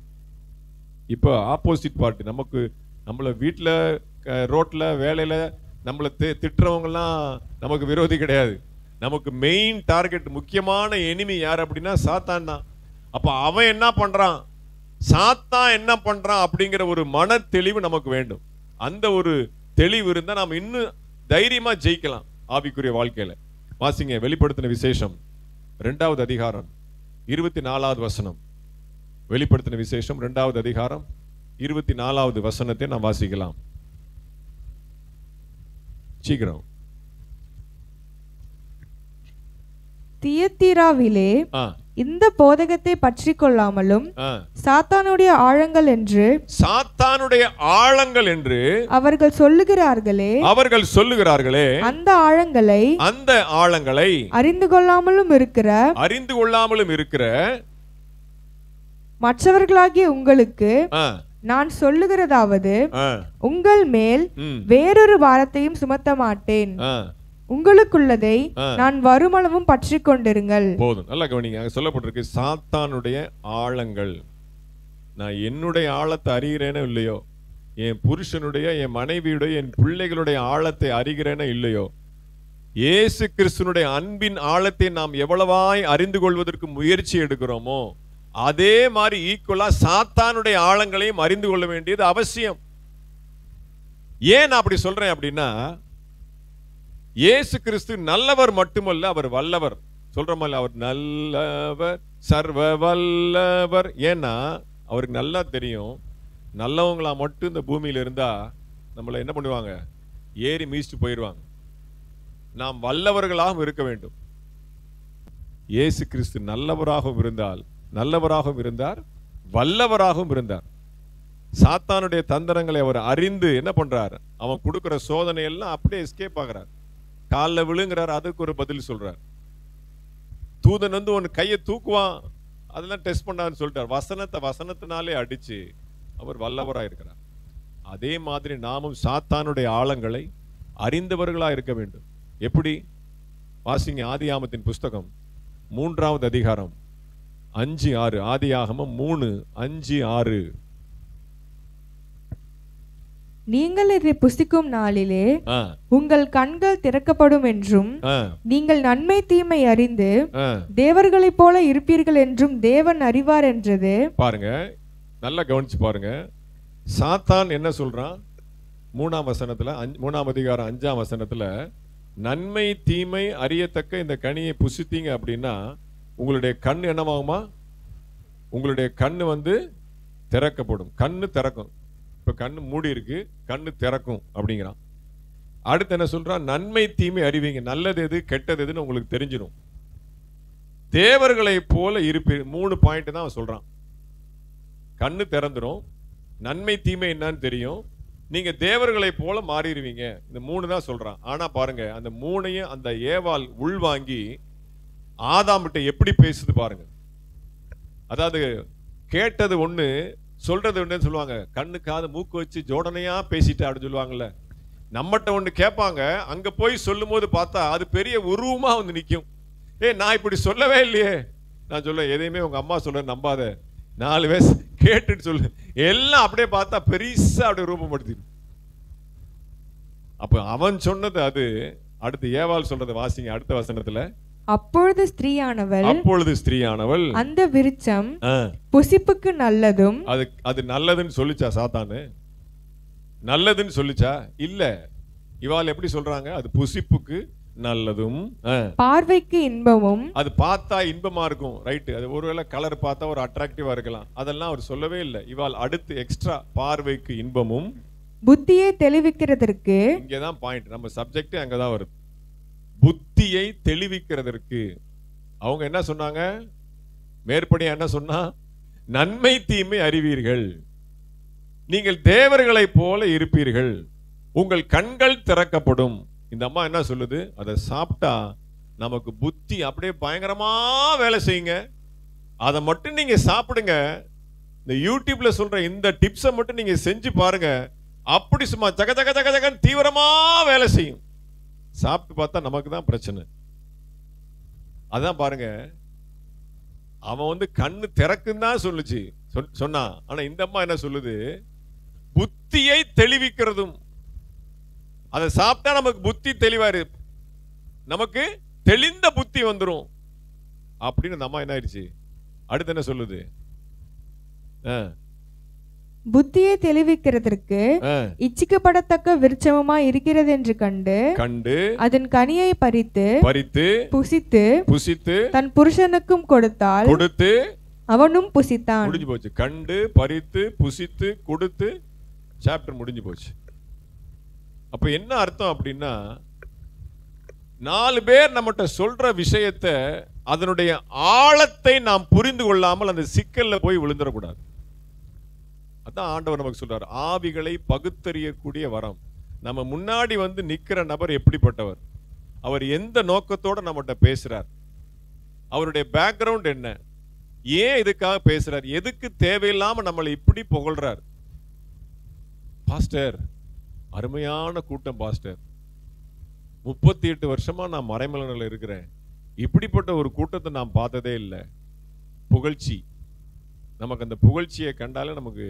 இப்போ ஆப்போசிட் பார்ட்டி, நம்மள வீட்டில், ரோட்ல, வேலையில நம்மளை திட்டுறவங்கலாம் நமக்கு விரோதி கிடையாது. நமக்கு மெயின் டார்கெட், முக்கியமான எனிமி யார் அப்படின்னா சாத்தான் தான். அப்ப அவன் என்ன பண்றான், சாத்தான் என்ன பண்றான் அப்படிங்கிற ஒரு மன தெளிவு நமக்கு வேண்டும். அந்த ஒரு தெளிவு இருந்தா நாம் இன்னும் தைரியமா ஜெயிக்கலாம் ஆவிக்குரிய வாழ்க்கையில. வாசிங்க வெளிப்படுத்தின விசேஷம் 2வது அதிகாரம் 24வது வசனம். வெளிப்படுத்தின விசேஷம் 2வது அதிகாரம் 24வது வசனத்தை நாம் வாசிக்கலாம். சீக்கிரம். தியத்தீராவிலே இந்த போதகத்தை பற்றி கொள்ளாமலும் சாத்தானுடைய ஆழங்கள் என்று அவர்கள் சொல்லுகிறார்களே அந்த ஆழங்களை அறிந்து கொள்ளாமலும் இருக்கிற மற்றவர்களாகிய உங்களுக்கு நான் சொல்லுகிறதாவது, உங்கள் மேல் வேறொரு பாரத்தையும் சுமத்த மாட்டேன், உங்களுக்குள்ளதை நான் வருமளவும் பற்றி கொண்டிருங்கள். போதும், நல்லா கவனிங்க. அங்க சொல்லப்பட்டிருக்கு சாத்தானுடைய ஆழங்கள். நான் என்னுடைய ஆழத்தை அறிகிறேனோ இல்லையோ, என் புருஷனுடைய, என் மனைவியுடைய, என் பிள்ளைகளுடைய ஆழத்தை அறிகிறேனோ இல்லையோ, இயேசு கிறிஸ்துனுடைய அன்பின் ஆழத்தை நாம் எவ்வளவாய் அறிந்து கொள்வதற்கு முயற்சி எடுக்கிறோமோ, அதே மாதிரி ஈக்குவலா சாத்தானுடைய ஆழங்களையும் அறிந்து கொள்ள வேண்டியது அவசியம். ஏன் நான் அப்படி சொல்றேன் அப்படின்னா, இயேசு கிறிஸ்து நல்லவர் மட்டுமல்ல, அவர் வல்லவர். சொல்றோமல்ல, அவர் நல்லவர், சர்வ வல்லவர். ஏன்னா அவருக்கு நல்லா தெரியும், நல்லவங்களா மட்டும் இந்த பூமியில இருந்தா நம்மளை என்ன பண்ணுவாங்க, ஏறி மீசிட்டு போயிடுவாங்க. நாம் வல்லவர்களாகவும் இருக்க வேண்டும். இயேசு கிறிஸ்து நல்லவராகவும் இருந்தார், வல்லவராகவும் இருந்தார். சாத்தானுடைய தந்திரங்களை அவர் அறிந்து என்ன பண்றார், அவன் கொடுக்கிற சோதனை எல்லாம் அப்படியே எஸ்கேப் ஆகிறார். காலில் விழுங்குறார், அதுக்கு ஒரு பதில் சொல்றார். தூதன் வந்து உன் கையை தூக்குவான், அதெல்லாம் டெஸ்ட் பண்ணான்னு சொல்லிட்டார். வசனத்தினாலே அடிச்சு அவர் வல்லவராக இருக்கிறார். அதே மாதிரி நாமும் சாத்தானுடைய ஆழங்களை அறிந்தவர்களா இருக்க வேண்டும். எப்படி? வாசிங்க ஆதியாகமத்தின் புஸ்தகம் 3வது அதிகாரம் 5-6. ஆதியாகமம் 3:5-6. நீங்கள் இதை புசிக்கும் நாளிலே உங்கள் கண்கள் திறக்கப்படும் என்றும் நீங்கள் நன்மை தீமை அறிந்து தேவர்களைப் போல இருப்பீர்கள் என்றும் தேவன் அறிவார் என்றது. பாருங்க, நல்லா கவனிச்சு பாருங்க. சாத்தான் என்ன சொல்றான்? 3ஆம் வசனத்துல, 3ஆம் அதிகாரம் 5ஆம் வசனத்துல, நன்மை தீமை அறியத்தக்க இந்த கனியை புசித்தீங்க அப்படின்னா உங்களுடைய கண்ணு என்னவாகுமா? உங்களுடைய கண்ணு வந்து திறக்கப்படும். கண்ணு திறக்கும். இப்ப கண்ணு மூடி இருக்கு, கண்ணு திறக்கும் அப்படிங்கிறான். அடுத்து என்ன சொல்றான்? நன்மை தீமை அறிவீங்க, நல்லது எது கெட்டது எதுன்னு உங்களுக்கு தெரிஞ்சிடும். தேவர்களை போல இருப்பீர். 3 பாயிண்ட் தான் அவன் சொல்றான். கண்ணு திறந்துரும், நன்மை தீமை என்னன்னு தெரியும், நீங்க தேவர்களை போல மாறிடுவீங்க. இந்த 3 தான் சொல்றான். ஆனா பாருங்க, அந்த 3ஐயும் அந்த ஏவாள் உள்வாங்கி ஆதாம்கிட்ட எப்படி பேசுது பாருங்க. அதாவது கேட்டது ஒண்ணு, சொல்றது ஒண்ணு சொல்லுவாங்க. கண்ணு காது மூக்கு வச்சு ஜோடனையா பேசிட்டு அப்படின்னு சொல்லுவாங்கல்ல. நம்மகிட்ட ஒண்ணு கேட்பாங்க, அங்க போய் சொல்லும் போது பார்த்தா அது பெரிய உருவமா வந்து நிற்கும். நான் இப்படி சொல்லவே இல்லையே. நான் சொல்ல, எதையுமே உங்க அம்மா சொல்ல நம்பாத, 4 வயசு கேட்டுட்டு சொல்லு. எல்லாம் அப்படியே பார்த்தா பெருசா அப்படியே ரூபப்படுத்தி. அப்ப அவன் சொன்னது அது. அடுத்து ஏவாள் சொல்றது வாசிங்க அடுத்த வசனத்துல. அப்பொழுது ஸ்திரீயானவள் அந்த விருட்சம் புசிப்புக்கு நல்லதும். அது நல்லதுன்னு சொல்லிச்சா சாத்தானு? நல்லதுன்னு சொல்லிச்சா? இல்ல. இவாள் எப்படி சொல்றாங்க? அது புசிப்புக்கு நல்லதும், பார்வைக்கு இன்பமும். அது பார்த்தா இன்பமா இருக்கும். ரைட். அது ஒருவேளை கலர் பார்த்தா ஒரு அட்ராக்டிவா இருக்கலாம். அதெல்லாம் அவர் சொல்லவே இல்லை. இவாள் அடுத்து எக்ஸ்ட்ரா பார்வைக்கு இன்பமும், புத்தியை தெளிவிக்கிறதற்கு. இங்கதான் பாயிண்ட். நம்ம சப்ஜெக்ட் அங்கதான் வருது. புத்தியை தெளிவிக்கிறதற்கு. அவங்க என்ன சொன்னாங்க? மேற்படியா என்ன சொன்னா? நன்மை தீமை அறிவீர்கள், நீங்கள் தேவர்களை போல இருப்பீர்கள், உங்கள் கண்கள் திறக்கப்படும். இந்த அம்மா என்ன சொல்லுது? அதை சாப்பிட்டா நமக்கு புத்தி அப்படியே பயங்கரமா வேலை செய்யுங்க. அதை மட்டும் நீங்க சாப்பிடுங்க. இந்த யூடியூப்ல சொல்ற இந்த டிப்ஸை மட்டும் நீங்க செஞ்சு பாருங்க. அப்படி சும்மா ஜக ஜக ஜக ஜகன் தீவிரமா வேலை செய்யும். சாப்பிட்டு பார்த்தா நமக்கு தான் பிரச்சனை. அதான் பாருங்க, அவன் வந்து கண்ணு திறக்குன்னு தான் சொல்லுச்சு சொன்னா. ஆனா இந்த அம்மா என்ன சொல்லுது? புத்தியை தெளிவிக்கிறதும். அதை சாப்பிட்டா நமக்கு புத்தி தெளிவாரு, நமக்கு தெளிந்த புத்தி வந்துடும் அப்படின்னு அந்த அம்மா என்ன ஆயிடுச்சு? அடுத்து என்ன சொல்லுது? புத்தியை தெளிவிக்கிறதற்கு இச்சிக்கப்படத்தக்க விருட்சமா இருக்கிறது என்று கண்டு அதன் கனியை பறித்து புசித்து தன் புருஷனுக்கும் கொடுத்து அவனும் புசித்தான். முடிஞ்சு போச்சு. கண்டு பறித்து புசித்து கொடுத்து சாப்டர் முடிஞ்சு போச்சு. அப்ப என்ன அர்த்தம் அப்படின்னா, 4 பேர் நம்மகிட்ட சொல்ற விஷயத்தை அதனுடைய ஆழத்தை நாம் புரிந்து கொள்ளாமல் அந்த சிக்கல்ல போய் விழுந்துடக்கூடாது. அதான் ஆண்டவர் நமக்கு சொல்றார், ஆவிகளை பகுத்தறியக்கூடிய வரம். நம்ம முன்னாடி வந்து நிக்கிற நபர் எப்படிப்பட்டவர், அவர் எந்த நோக்கத்தோட நம்மகிட்ட பேசுறார், அவருடைய பேக்ரவுண்ட் என்ன, ஏன் இதுக்காக பேசுறார், எதுக்கு தேவையில்லாம நம்மளை இப்படி புகழ்றார். பாஸ்டர் அருமையான கூட்டம் பாஸ்டர், 38 வருஷமா நான் மறைமலனில் இருக்கிறேன், இப்படிப்பட்ட ஒரு கூட்டத்தை நான் பார்த்ததே இல்லை. புகழ்ச்சி. நமக்கு அந்த புகழ்ச்சியை கண்டாலே நமக்கு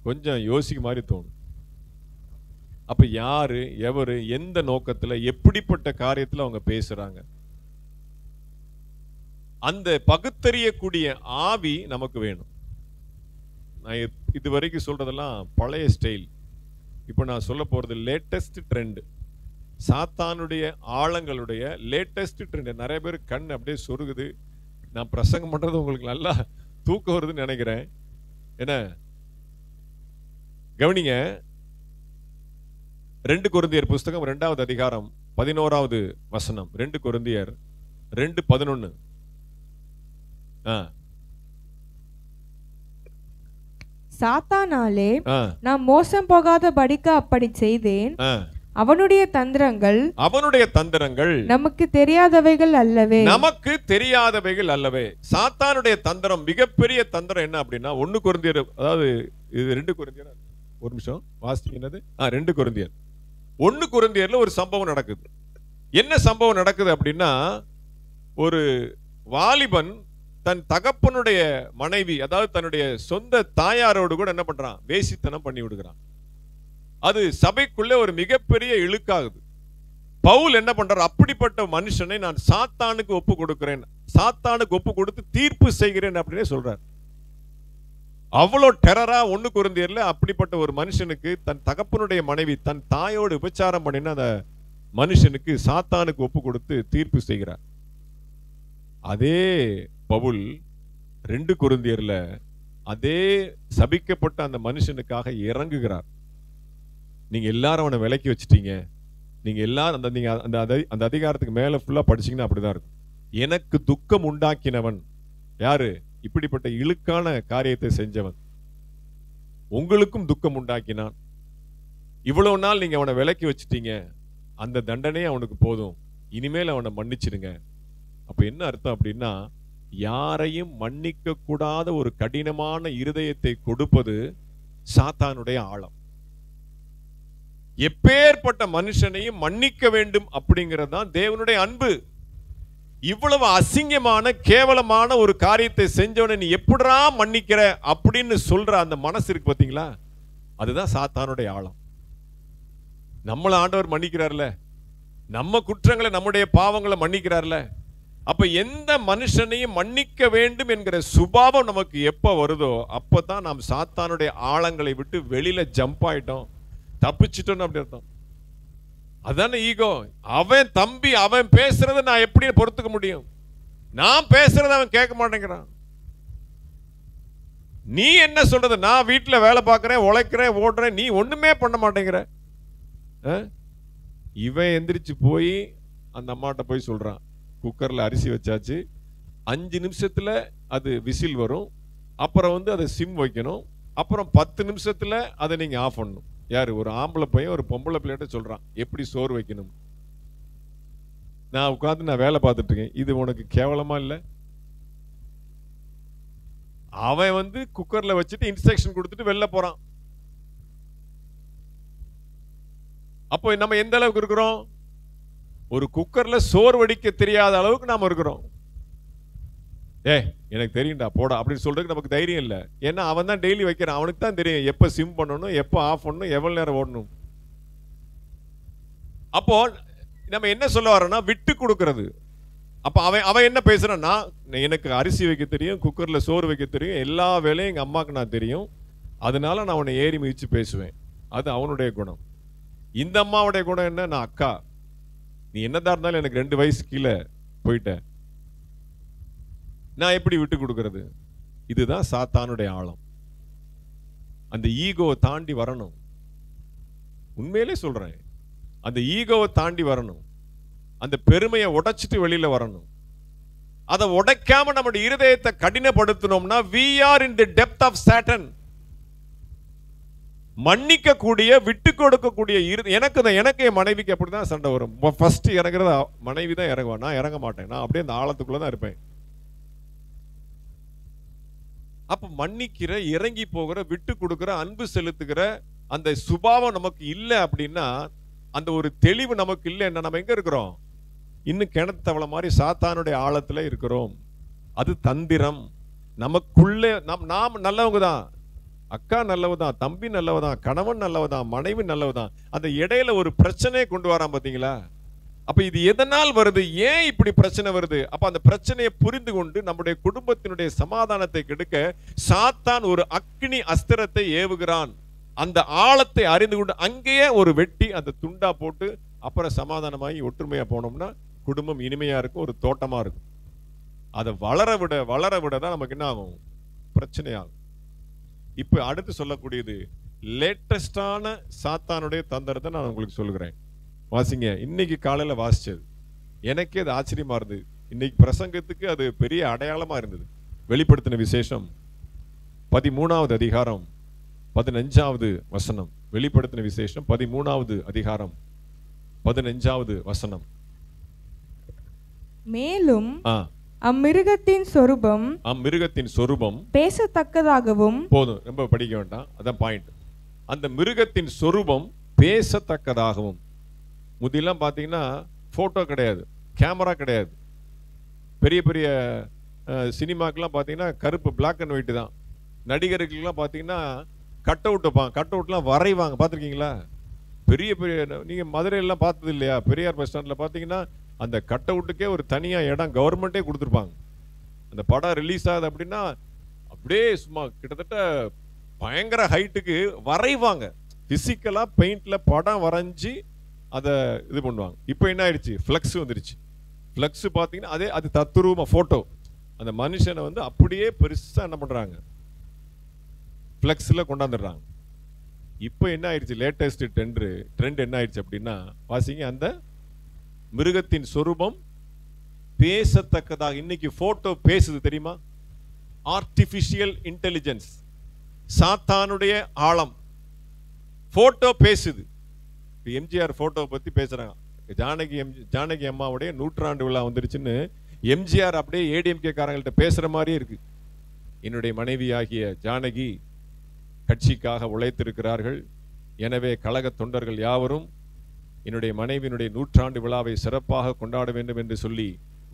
கொஞ்சம் யோசிக்க மாதிரி தோணும். அப்ப யாரு, எவரு, எந்த நோக்கத்துல, எப்படிப்பட்ட காரியத்துல அவங்க பேசுறாங்க, அந்த பகுத்தறியக்கூடிய ஆவி நமக்கு வேணும். நான் இதுவரைக்கும் சொல்றதெல்லாம் பழைய ஸ்டைல். இப்போ நான் சொல்ல போறது லேட்டஸ்ட் ட்ரெண்ட். சாத்தானுடைய ஆழங்களுடைய லேட்டஸ்ட் ட்ரெண்ட். நிறைய பேர் கண் அப்படியே சொருகுது. நான் பிரசங்கம் பண்றது உங்களுக்கு நல்லா தூக்கம் வருதுன்னு நினைக்கிறேன். என்ன கவனிங்க, 2 கொரிந்தியர் புஸ்தகம் 2வது அதிகாரம் 11வது வசனம். 2 கொரிந்தியர் 2:11. சாத்தானாலே நான் மோசம் போகாத படிக்க அப்படி செய்தேன். அவனுடைய தந்திரங்கள் நமக்கு தெரியாதவைகள் அல்லவே. நமக்கு தெரியாதவைகள் அல்லவே. சாத்தானுடைய தந்திரம், மிகப்பெரிய தந்திரம் என்ன அப்படின்னா 1 கொரிந்தியர், அதாவது இது 2 கொரிந்தியர், ஒரு நிமிஷம் வாசிச்சீங்கன்னது 2 கொரிந்தியர். 1 கொரிந்தியர்ல ஒரு சம்பவம் நடக்குது. என்ன சம்பவம் நடக்குது அப்படின்னா, ஒரு வாலிபன் தன் தகப்பனுடைய மனைவி, அதாவது தன்னுடைய சொந்த தாயாரோடு கூட என்ன பண்றான், வேசித்தனம் பண்ணி விடுகிறான். அது சபைக்குள்ள ஒரு மிகப்பெரிய இழுக்காகுது. பவுல் என்ன பண்றார், அப்படிப்பட்ட மனுஷனை நான் சாத்தானுக்கு ஒப்பு கொடுக்கிறேன், சாத்தானுக்கு ஒப்பு கொடுத்து தீர்ப்பு செய்கிறேன் அப்படின்னே சொல்றார். அவ்வளோ டெரரா 1 கொரிந்தியர்ல அப்படிப்பட்ட ஒரு மனுஷனுக்கு, தன் தகப்பனுடைய மனைவி தன் தாயோடு விபச்சாரம் பண்ணின அந்த மனுஷனுக்கு சாத்தானுக்கு ஒப்பு கொடுத்து தீர்ப்பு செய்கிறார். அதே பவுல் 2 கொரிந்தியர்ல அதே சபிக்கப்பட்ட அந்த மனுஷனுக்காக இறங்குகிறார். நீங்க எல்லாரும் அவனை விலக்கி வச்சுட்டீங்க, நீங்க எல்லாரும் அந்த அதிகாரத்துக்கு மேல ஃபுல்லா படிச்சீங்கன்னா அப்படிதான் இருக்கும். எனக்கு துக்கம் உண்டாக்கினவன் யாரு, இப்படிப்பட்ட இழுக்கான காரியத்தை செஞ்சவன் உங்களுக்கும் துக்கம் உண்டாக்கினான். இவ்வளவு நாள் நீங்க அவனை விலக்கி வச்சுட்டீங்க, அந்த தண்டனையே அவனுக்கு போதும், இனிமேல் அவனை மன்னிச்சிடுங்க. அப்ப என்ன அர்த்தம் அப்படின்னா, யாரையும் மன்னிக்க கூடாத ஒரு கடினமான இருதயத்தை கொடுப்பது சாத்தானுடைய ஆழம். எப்பேற்பட்ட மனுஷனையும் மன்னிக்க வேண்டும் அப்படிங்கறதுதான் தேவனுடைய அன்பு. இவ்வளவு அசிங்கமான கேவலமான ஒரு காரியத்தை செஞ்சவனை நீ எப்படிடா மன்னிக்கிற அப்படின்னு சொல்ற அந்த மனசு இருக்கு பாத்தீங்களா, அதுதான் சாத்தானுடைய ஆழம். நம்மள ஆண்டவர் மன்னிக்கிறார்ல, நம்ம குற்றங்களை நம்முடைய பாவங்களை மன்னிக்கிறார்ல. அப்ப எந்த மனுஷனையும் மன்னிக்க வேண்டும் என்கிற சுபாவம் நமக்கு எப்ப வருதோ அப்பதான் நாம் சாத்தானுடைய ஆழங்களை விட்டு வெளியில ஜம்ப் ஆயிட்டோம், தப்பிச்சிட்டோம் அப்படி அர்த்தம். அதான ஈகோ. அவன் தம்பி அவன் பேசுறத நான் எப்படி பொறுத்துக்க முடியும், நான் பேசுறத அவன் கேட்க மாட்டேங்கிறான். நீ என்ன சொல்றது, நான் வீட்டுல வேலை பார்க்கிறேன், உழைக்கிறேன், ஓடுறேன், நீ ஒண்ணுமே பண்ண மாட்டேங்கிற. இவன் எந்திரிச்சு போய் அந்த அம்மாட்ட போய் சொல்றான், குக்கர்ல அரிசி வச்சாச்சு, 5 நிமிஷத்துல அது விசில் வரும், அப்புறம் அதை சிம் வைக்கணும், அப்புறம் 10 நிமிஷத்துல அதை நீங்க ஆஃப் பண்ணணும். யாரு, ஒரு ஆம்பளை பையன் ஒரு பொம்பளை பிள்ளைகிட்ட சொல்றான் எப்படி சோறு வைக்கணும். நான் உட்கார்ந்து நான் வேலை பார்த்துட்டு இருக்கேன், இது உனக்கு கேவலமா இல்ல? அவன் குக்கர்ல வச்சுட்டு இன்ஸ்ட்ரக்ஷன் கொடுத்துட்டு வெளில போறான். அப்போ நம்ம எந்த அளவுக்கு இருக்கிறோம், ஒரு குக்கர்ல சோறு வடிக்க தெரியாத அளவுக்கு நாம இருக்கிறோம். எனக்கு தெரியும்டா போடா அப்படின்னு சொல்றதுக்கு நமக்கு தைரியம் இல்லை. ஏன்னா அவன் தான் டெய்லி வைக்கிறான், அவனுக்கு தான் தெரியும் எப்ப சிம் பண்ணணும், எப்ப ஆஃப் பண்ணணும், எவ்வளவு நேரம் ஓடணும். அப்போ நம்ம என்ன சொல்ல வரோம்னா விட்டு கொடுக்கிறது. அப்ப அவன் என்ன பேசுறான்னா, எனக்கு அரிசி வைக்க தெரியும், குக்கர்ல சோறு வைக்க தெரியும், எல்லா வேலையும் எங்க அம்மாவுக்கு நான் தெரியும், அதனால நான் அவனை ஏறி மிதிச்சு பேசுவேன். அது அவனுடைய குணம். இந்த அம்மாவுடைய குணம் என்ன, நான் அக்கா, நீ என்னதான் இருந்தாலும் எனக்கு 2 வயசு கீழே போயிட்ட, நான் எப்படி விட்டு கொடுக்கிறது? இதுதான் சாத்தானுடைய ஆழம். அந்த ஈகோவை தாண்டி வரணும். உண்மையிலே சொல்றேன், அந்த ஈகோவை தாண்டி வரணும். அந்த பெருமையை உடைச்சிட்டு வெளியில வரணும். அதை உடைக்காம நம்முடைய இருதயத்தை கடினப்படுத்தணும்னா we are in the depth of Satan. மன்னிக்க கூடிய, விட்டு கொடுக்கக்கூடிய எனக்கு என் மனைவிக்கு அப்படிதான் சண்டை வரும். ஃபர்ஸ்ட் இறங்குறது மனைவி தான் இறங்குவா, நான் இறங்க மாட்டேன், நான் அப்படியே அந்த ஆழத்துக்குள்ளதான் இருப்பேன். அப்ப மன்னிக்கிற, இறங்கி போகிற, விட்டு கொடுக்கிற, அன்பு செலுத்துகிற அந்த சுபாவம் நமக்கு இல்லை அப்படின்னா, அந்த ஒரு தெளிவு நமக்கு இல்லைன்னா நம்ம எங்க இருக்கிறோம், இன்னும் கிணத்து தவளை மாதிரி சாத்தானுடைய ஆழத்துல இருக்கிறோம். அது தந்திரம். நமக்குள்ளே நாம் நல்லவங்க தான், அக்கா நல்லவதான், தம்பி நல்லவதான், கணவன் நல்லவதான், மனைவி நல்லவதான், அந்த இடையில ஒரு பிரச்சனையை கொண்டு வரான் பாத்தீங்களா. அப்ப இது எதனால் வருது, ஏன் இப்படி பிரச்சனை வருது? அப்ப அந்த பிரச்சனையை புரிந்து கொண்டு நம்முடைய குடும்பத்தினுடைய சமாதானத்தை கெடுக்க சாத்தான் ஒரு அக்னி அஸ்திரத்தை ஏவுகிறான். அந்த ஆழத்தை அறிந்து கொண்டு அங்கேயே ஒரு வெட்டி அந்த துண்டா போட்டு அப்புறம் சமாதானமாகி ஒற்றுமையா போனோம்னா குடும்பம் இனிமையா இருக்கும், ஒரு தோட்டமா இருக்கும். அதை வளர விட தான் நமக்கு என்ன ஆகும்? பிரச்சனையாகும். இப்ப அடுத்து சொல்லக்கூடியது லேட்டஸ்டான சாத்தானுடைய தந்திரத்தை நான் உங்களுக்கு சொல்லுகிறேன். வாசிங்க. இன்னைக்கு காலையில வாசிச்சது எனக்கே அது ஆச்சரியமா இருந்தது. இன்னைக்கு பிரசங்கத்துக்கு அது பெரிய அடையாளமா இருந்தது. வெளிப்படுத்தின விசேஷம் 13வது அதிகாரம் 15வது வசனம். வெளிப்படுத்தின விசேஷம் 13வது அதிகாரம் 15வது வசனம். மேலும் அம்மிருகத்தின் சொரூபம் பேசத்தக்கதாகவும், போதும், ரொம்ப படிக்க வேண்டாம், அதான் பாயிண்ட். அந்த மிருகத்தின் சொரூபம் பேசத்தக்கதாகவும். முதியெல்லாம் பார்த்தீங்கன்னா போட்டோ கிடையாது, கேமரா கிடையாது. பெரிய பெரிய சினிமாக்கெல்லாம் பார்த்தீங்கன்னா கருப்பு பிளாக் அண்ட் ஒயிட் தான். நடிகர்களுக்கெல்லாம் பார்த்தீங்கன்னா கட் அவுட் வைப்பாங்க, கட் அவுட்லாம் வரைவாங்க. பார்த்துருக்கீங்களா? பெரிய பெரிய நீங்கள் மதுரையெல்லாம் பார்த்தது இல்லையா? பெரியார் பஸ் ஸ்டாண்டில் பார்த்தீங்கன்னா அந்த கட் அவுட்டுக்கே ஒரு தனியாக இடம் கவர்மெண்ட்டே கொடுத்துருப்பாங்க. அந்த படம் ரிலீஸ் ஆகுது அப்படின்னா அப்படியே சும்மா கிட்டத்தட்ட பயங்கர ஹைட்டுக்கு வரைவாங்க. பிசிக்கலாக பெயிண்டில் படம் வரைஞ்சி அதை இது பண்ணுவாங்க. இப்போ என்ன ஆயிடுச்சு? ஃப்ளக்ஸ் வந்துருச்சு. ஃப்ளக்ஸ் பார்த்தீங்கன்னா அது தத்துரூபமாக ஃபோட்டோ, அந்த மனுஷனை வந்து அப்படியே பெருசாக என்ன பண்ணுறாங்க? ஃப்ளக்ஸில் கொண்டாந்துடுறாங்க. இப்போ என்ன ஆயிடுச்சு? லேட்டஸ்ட் ட்ரெண்ட் என்ன ஆயிடுச்சு அப்படின்னா, வாசிங்க. அந்த மிருகத்தின் சொரூபம் பேசத்தக்கதாக. இன்னைக்கு போட்டோ பேசுது தெரியுமா? ஆர்டிபிஷியல் இன்டெலிஜென்ஸ், சாத்தானுடைய ஆழம். போட்டோ பேசுது. எம்ஜிஆர் போட்டோ பத்தி பேசுறாங்க. ஜானகி அம்மாவுடைய 100ஆண்டு விழா வந்துருச்சுன்னு எம்ஜிஆர் அப்படியே ஏடிஎம்கே காரங்கள்ட்ட பேசுற மாதிரியே இருக்கு. என்னுடைய மனைவி ஆகிய ஜானகி கட்சிக்காக உழைத்திருக்கிறார்கள். எனவே கழக தொண்டர்கள் யாவரும் என்னுடைய மனைவியினுடைய 100ஆண்டு விழாவை சிறப்பாக கொண்டாட வேண்டும் என்று சொல்லி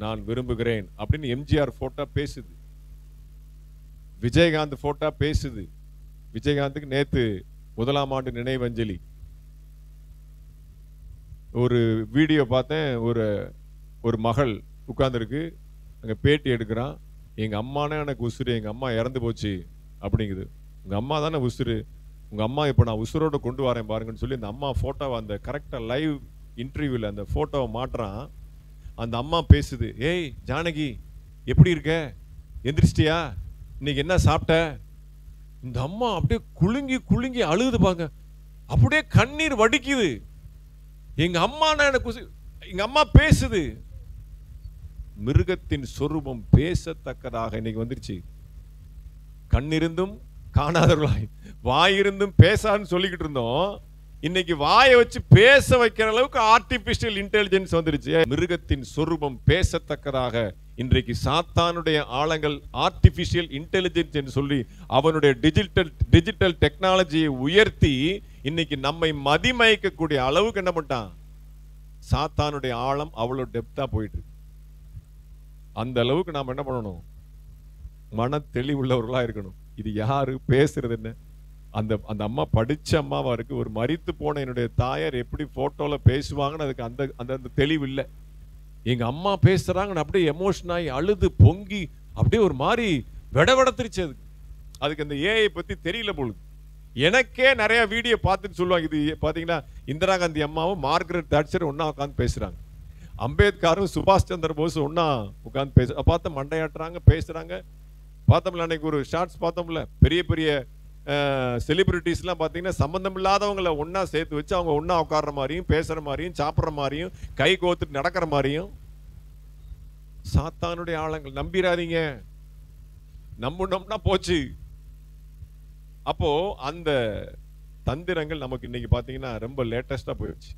நான் விரும்புகிறேன் அப்படின்னு எம்ஜிஆர் போட்டோ பேசுது. விஜயகாந்த் போட்டோ பேசுது. விஜயகாந்துக்கு நேத்து 1ஆம் ஆண்டு நினைவஞ்சலி ஒரு வீடியோ பார்த்தேன். ஒரு மகள் உட்கார்ந்துருக்கு, அங்கே பேட்டி எடுக்கிறான். எங்க அம்மானே எனக்கு உசுறு, எங்க அம்மா இறந்து போச்சு அப்படிங்குது. உங்க அம்மா தானே உசுறு, உங்க அம்மா இப்போ நான் உசுரோட கொண்டு வரேன் பாருங்கன்னு சொல்லி அந்த அம்மா போட்டோவை அந்த கரெக்டாக லைவ் இன்டர்வியூவில் அந்த போட்டோவை மாட்டுறான். அந்த அம்மா பேசுது. ஏய் ஜானகி, எப்படி இருக்க? எந்திரிச்சிட்டியா? இன்னைக்கு என்ன சாப்பிட்ட? இந்த அம்மா அப்படியே குலுங்கி அழுகுது பாங்க. அப்படியே கண்ணீர் வடிக்குது. எங்க அம்மா எனக்கு எங்க அம்மா பேசுது. மிருகத்தின் சொரூபம் பேசத்தக்கதாக இன்னைக்கு வந்துருச்சு. கண்ணிருந்தும் காணாதவர்களாய், வாயிருந்தும் பேசான்னு சொல்லிக்கிட்டு இருந்தோம். இன்னைக்கு வாயை வச்சு பேச வைக்கிற அளவுக்கு ஆர்டிபிஷியல் இன்டெலிஜென்ஸ் வந்துருச்சு. மிருகத்தின் சொரூபம் பேசத்தக்கதாக இன்றைக்கு சாத்தானுடைய ஆழங்கள் ஆர்டிபிஷியல் இன்டெலிஜென்ஸ் என்று சொல்லி அவனுடைய டிஜிட்டல் டெக்னாலஜியை உயர்த்தி இன்னைக்கு நம்மை மதிமயக்கக்கூடிய அளவுக்கு என்ன பண்ணிட்டான்? சாத்தானுடைய ஆழம் அவ்வளவு டெப்தா போயிட்டு. அந்த அளவுக்கு நாம் என்ன பண்ணணும்? மன தெளிவுள்ளவர்களா இருக்கணும். இது யாரு பேசுறது? என்ன அந்த அம்மா படிச்ச அம்மாவா இருக்கு. ஒரு மரித்து போன என்னுடைய தாயார் எப்படி போட்டோல பேசுவாங்கன்னு அதுக்கு அந்த தெளிவு இல்லை. எங்க அம்மா பேசுறாங்கன்னு அப்படியே எமோஷன் ஆகி அழுது பொங்கி அப்படியே ஒரு மாதிரி விடவடத்திருச்சு. அதுக்கு அந்த ஏஐ பத்தி தெரியல போல. எனக்கே நிறைய வீடியோ பார்த்துட்டு சொல்லுவாங்க. இது பாத்தீங்கன்னா இந்திரா காந்தி அம்மாவும் மார்கரெட் தாட்சர் ஒன்னா உட்காந்து பேசுறாங்க. அம்பேத்கரும் சுபாஷ் சந்திர போஸ் ஒன்னா உட்காந்து பார்த்து மண்டையாட்டுறாங்க, பேசுறாங்க. பார்த்தோம்ல அன்னைக்கு ஒரு ஷார்ட்ஸ் பார்த்தோம்ல, பெரிய பெரிய செலிபிரிட்டிஸ்லாம் பார்த்தீங்கன்னா சம்பந்தம் இல்லாதவங்களை ஒன்னா சேர்த்து வச்சு அவங்க ஒன்னா உட்கார்ற மாதிரியும் பேசுற மாதிரியும் சாப்பிட்ற மாதிரியும் கை கோத்துட்டு நடக்கிற மாதிரியும். சாத்தானுடைய ஆழங்கள். நம்பிராதீங்க, நம்பினோம்னா போச்சு. அப்போ அந்த தந்திரங்கள் நமக்கு இன்னைக்கு பார்த்தீங்கன்னா ரொம்ப லேட்டஸ்டா போயிடுச்சு.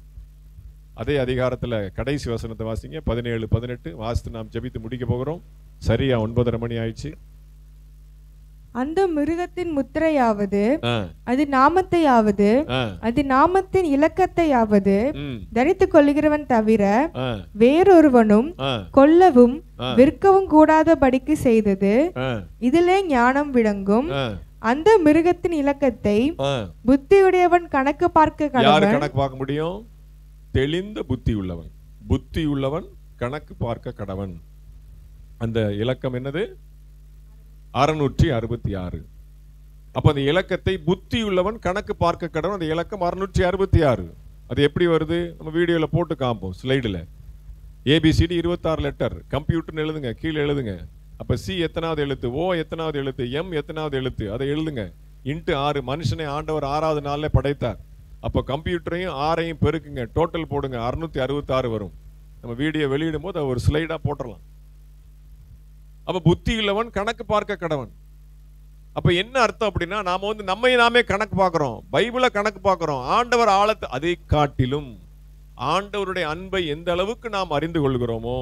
அதே அதிகாரத்துல கடைசி வசனத்தை வாசிங்க. 17, 18 வாசித்து நாம் ஜெபித்து முடிக்க போகிறோம். சரியா 9:30 மணி ஆயிடுச்சு. அந்த மிருகத்தின் முத்திரையாவது, அது நாமத்தையாவது, அது நாமத்தின் இலக்கத்தையாவது தரித்துக் கொள்கிறவன் தவிர வேறொருவனும் கொல்லவும் விற்கவும் கூடாதபடிக்கு செய்தது. இதிலே ஞானம் விளங்கும். அந்த மிருகத்தின் இலக்கத்தை புத்தியுடையவன் கணக்கு பார்க்க கடவன். கணக்கு பார்க்க முடியும்? தெளிந்த புத்தி உள்ளவன் கணக்கு பார்க்க கடவன். அந்த இலக்கம் என்னது? 666. அப்ப அந்த இலக்கத்தை புத்தி உள்ளவன் கணக்கு பார்க்க கடவன். அந்த இலக்கம் 666. அது எப்படி வருது? நம்ம வீடியோல போட்டு காப்போம் ஸ்லைடில். ஏபிசிடி 26 லெட்டர், கம்ப்யூட்டர்னு எழுதுங்க, கீழே எழுதுங்க. அப்ப சி எத்தனாவது எழுத்து, ஓ எத்தனாவது எழுத்து, எம் எத்தனாவது எழுத்து, அதை எழுதுங்க. இன்ட்டு 6. மனுஷனை ஆண்டவர் 6வது நாள்ல படைத்தார். அப்போ கம்ப்யூட்டரையும் 6ஐயும் பெருக்குங்க, டோட்டல் போடுங்க, 666 வரும். நம்ம வீடியோ வெளியிடும் போது ஒரு ஸ்லைடா போட்டுடலாம். அப்ப புத்தி உள்ளவன் கணக்கு பார்க்க கடவன். அப்ப என்ன அர்த்தம் அப்படின்னா, நாம நம்மை நாமே கணக்கு பார்க்கிறோம், பைபிளை கணக்கு பார்க்கிறோம். ஆண்டவர் ஆழத்தை அதை காட்டிலும் ஆண்டவருடைய அன்பை எந்த அளவுக்கு நாம் அறிந்து கொள்கிறோமோ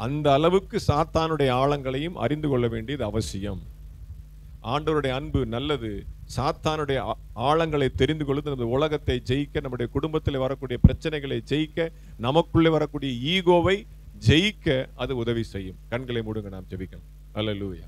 அந்த அளவுக்கு சாத்தானுடைய ஆழங்களையும் அறிந்து கொள்ள வேண்டியது அவசியம். ஆண்டவருடைய அன்பு நல்லது. சாத்தானுடைய ஆழங்களை தெரிந்து கொள்வது நம்ம உலகத்தை ஜெயிக்க, நம்முடைய குடும்பத்தில் வரக்கூடிய பிரச்சனைகளை ஜெயிக்க, நமக்குள்ளே வரக்கூடிய ஈகோவை ஜெயிக்க அது உதவி செய்யும். கண்களை மூடுங்க, நாம் ஜெபிக்கலாம். அல்லேலூயா.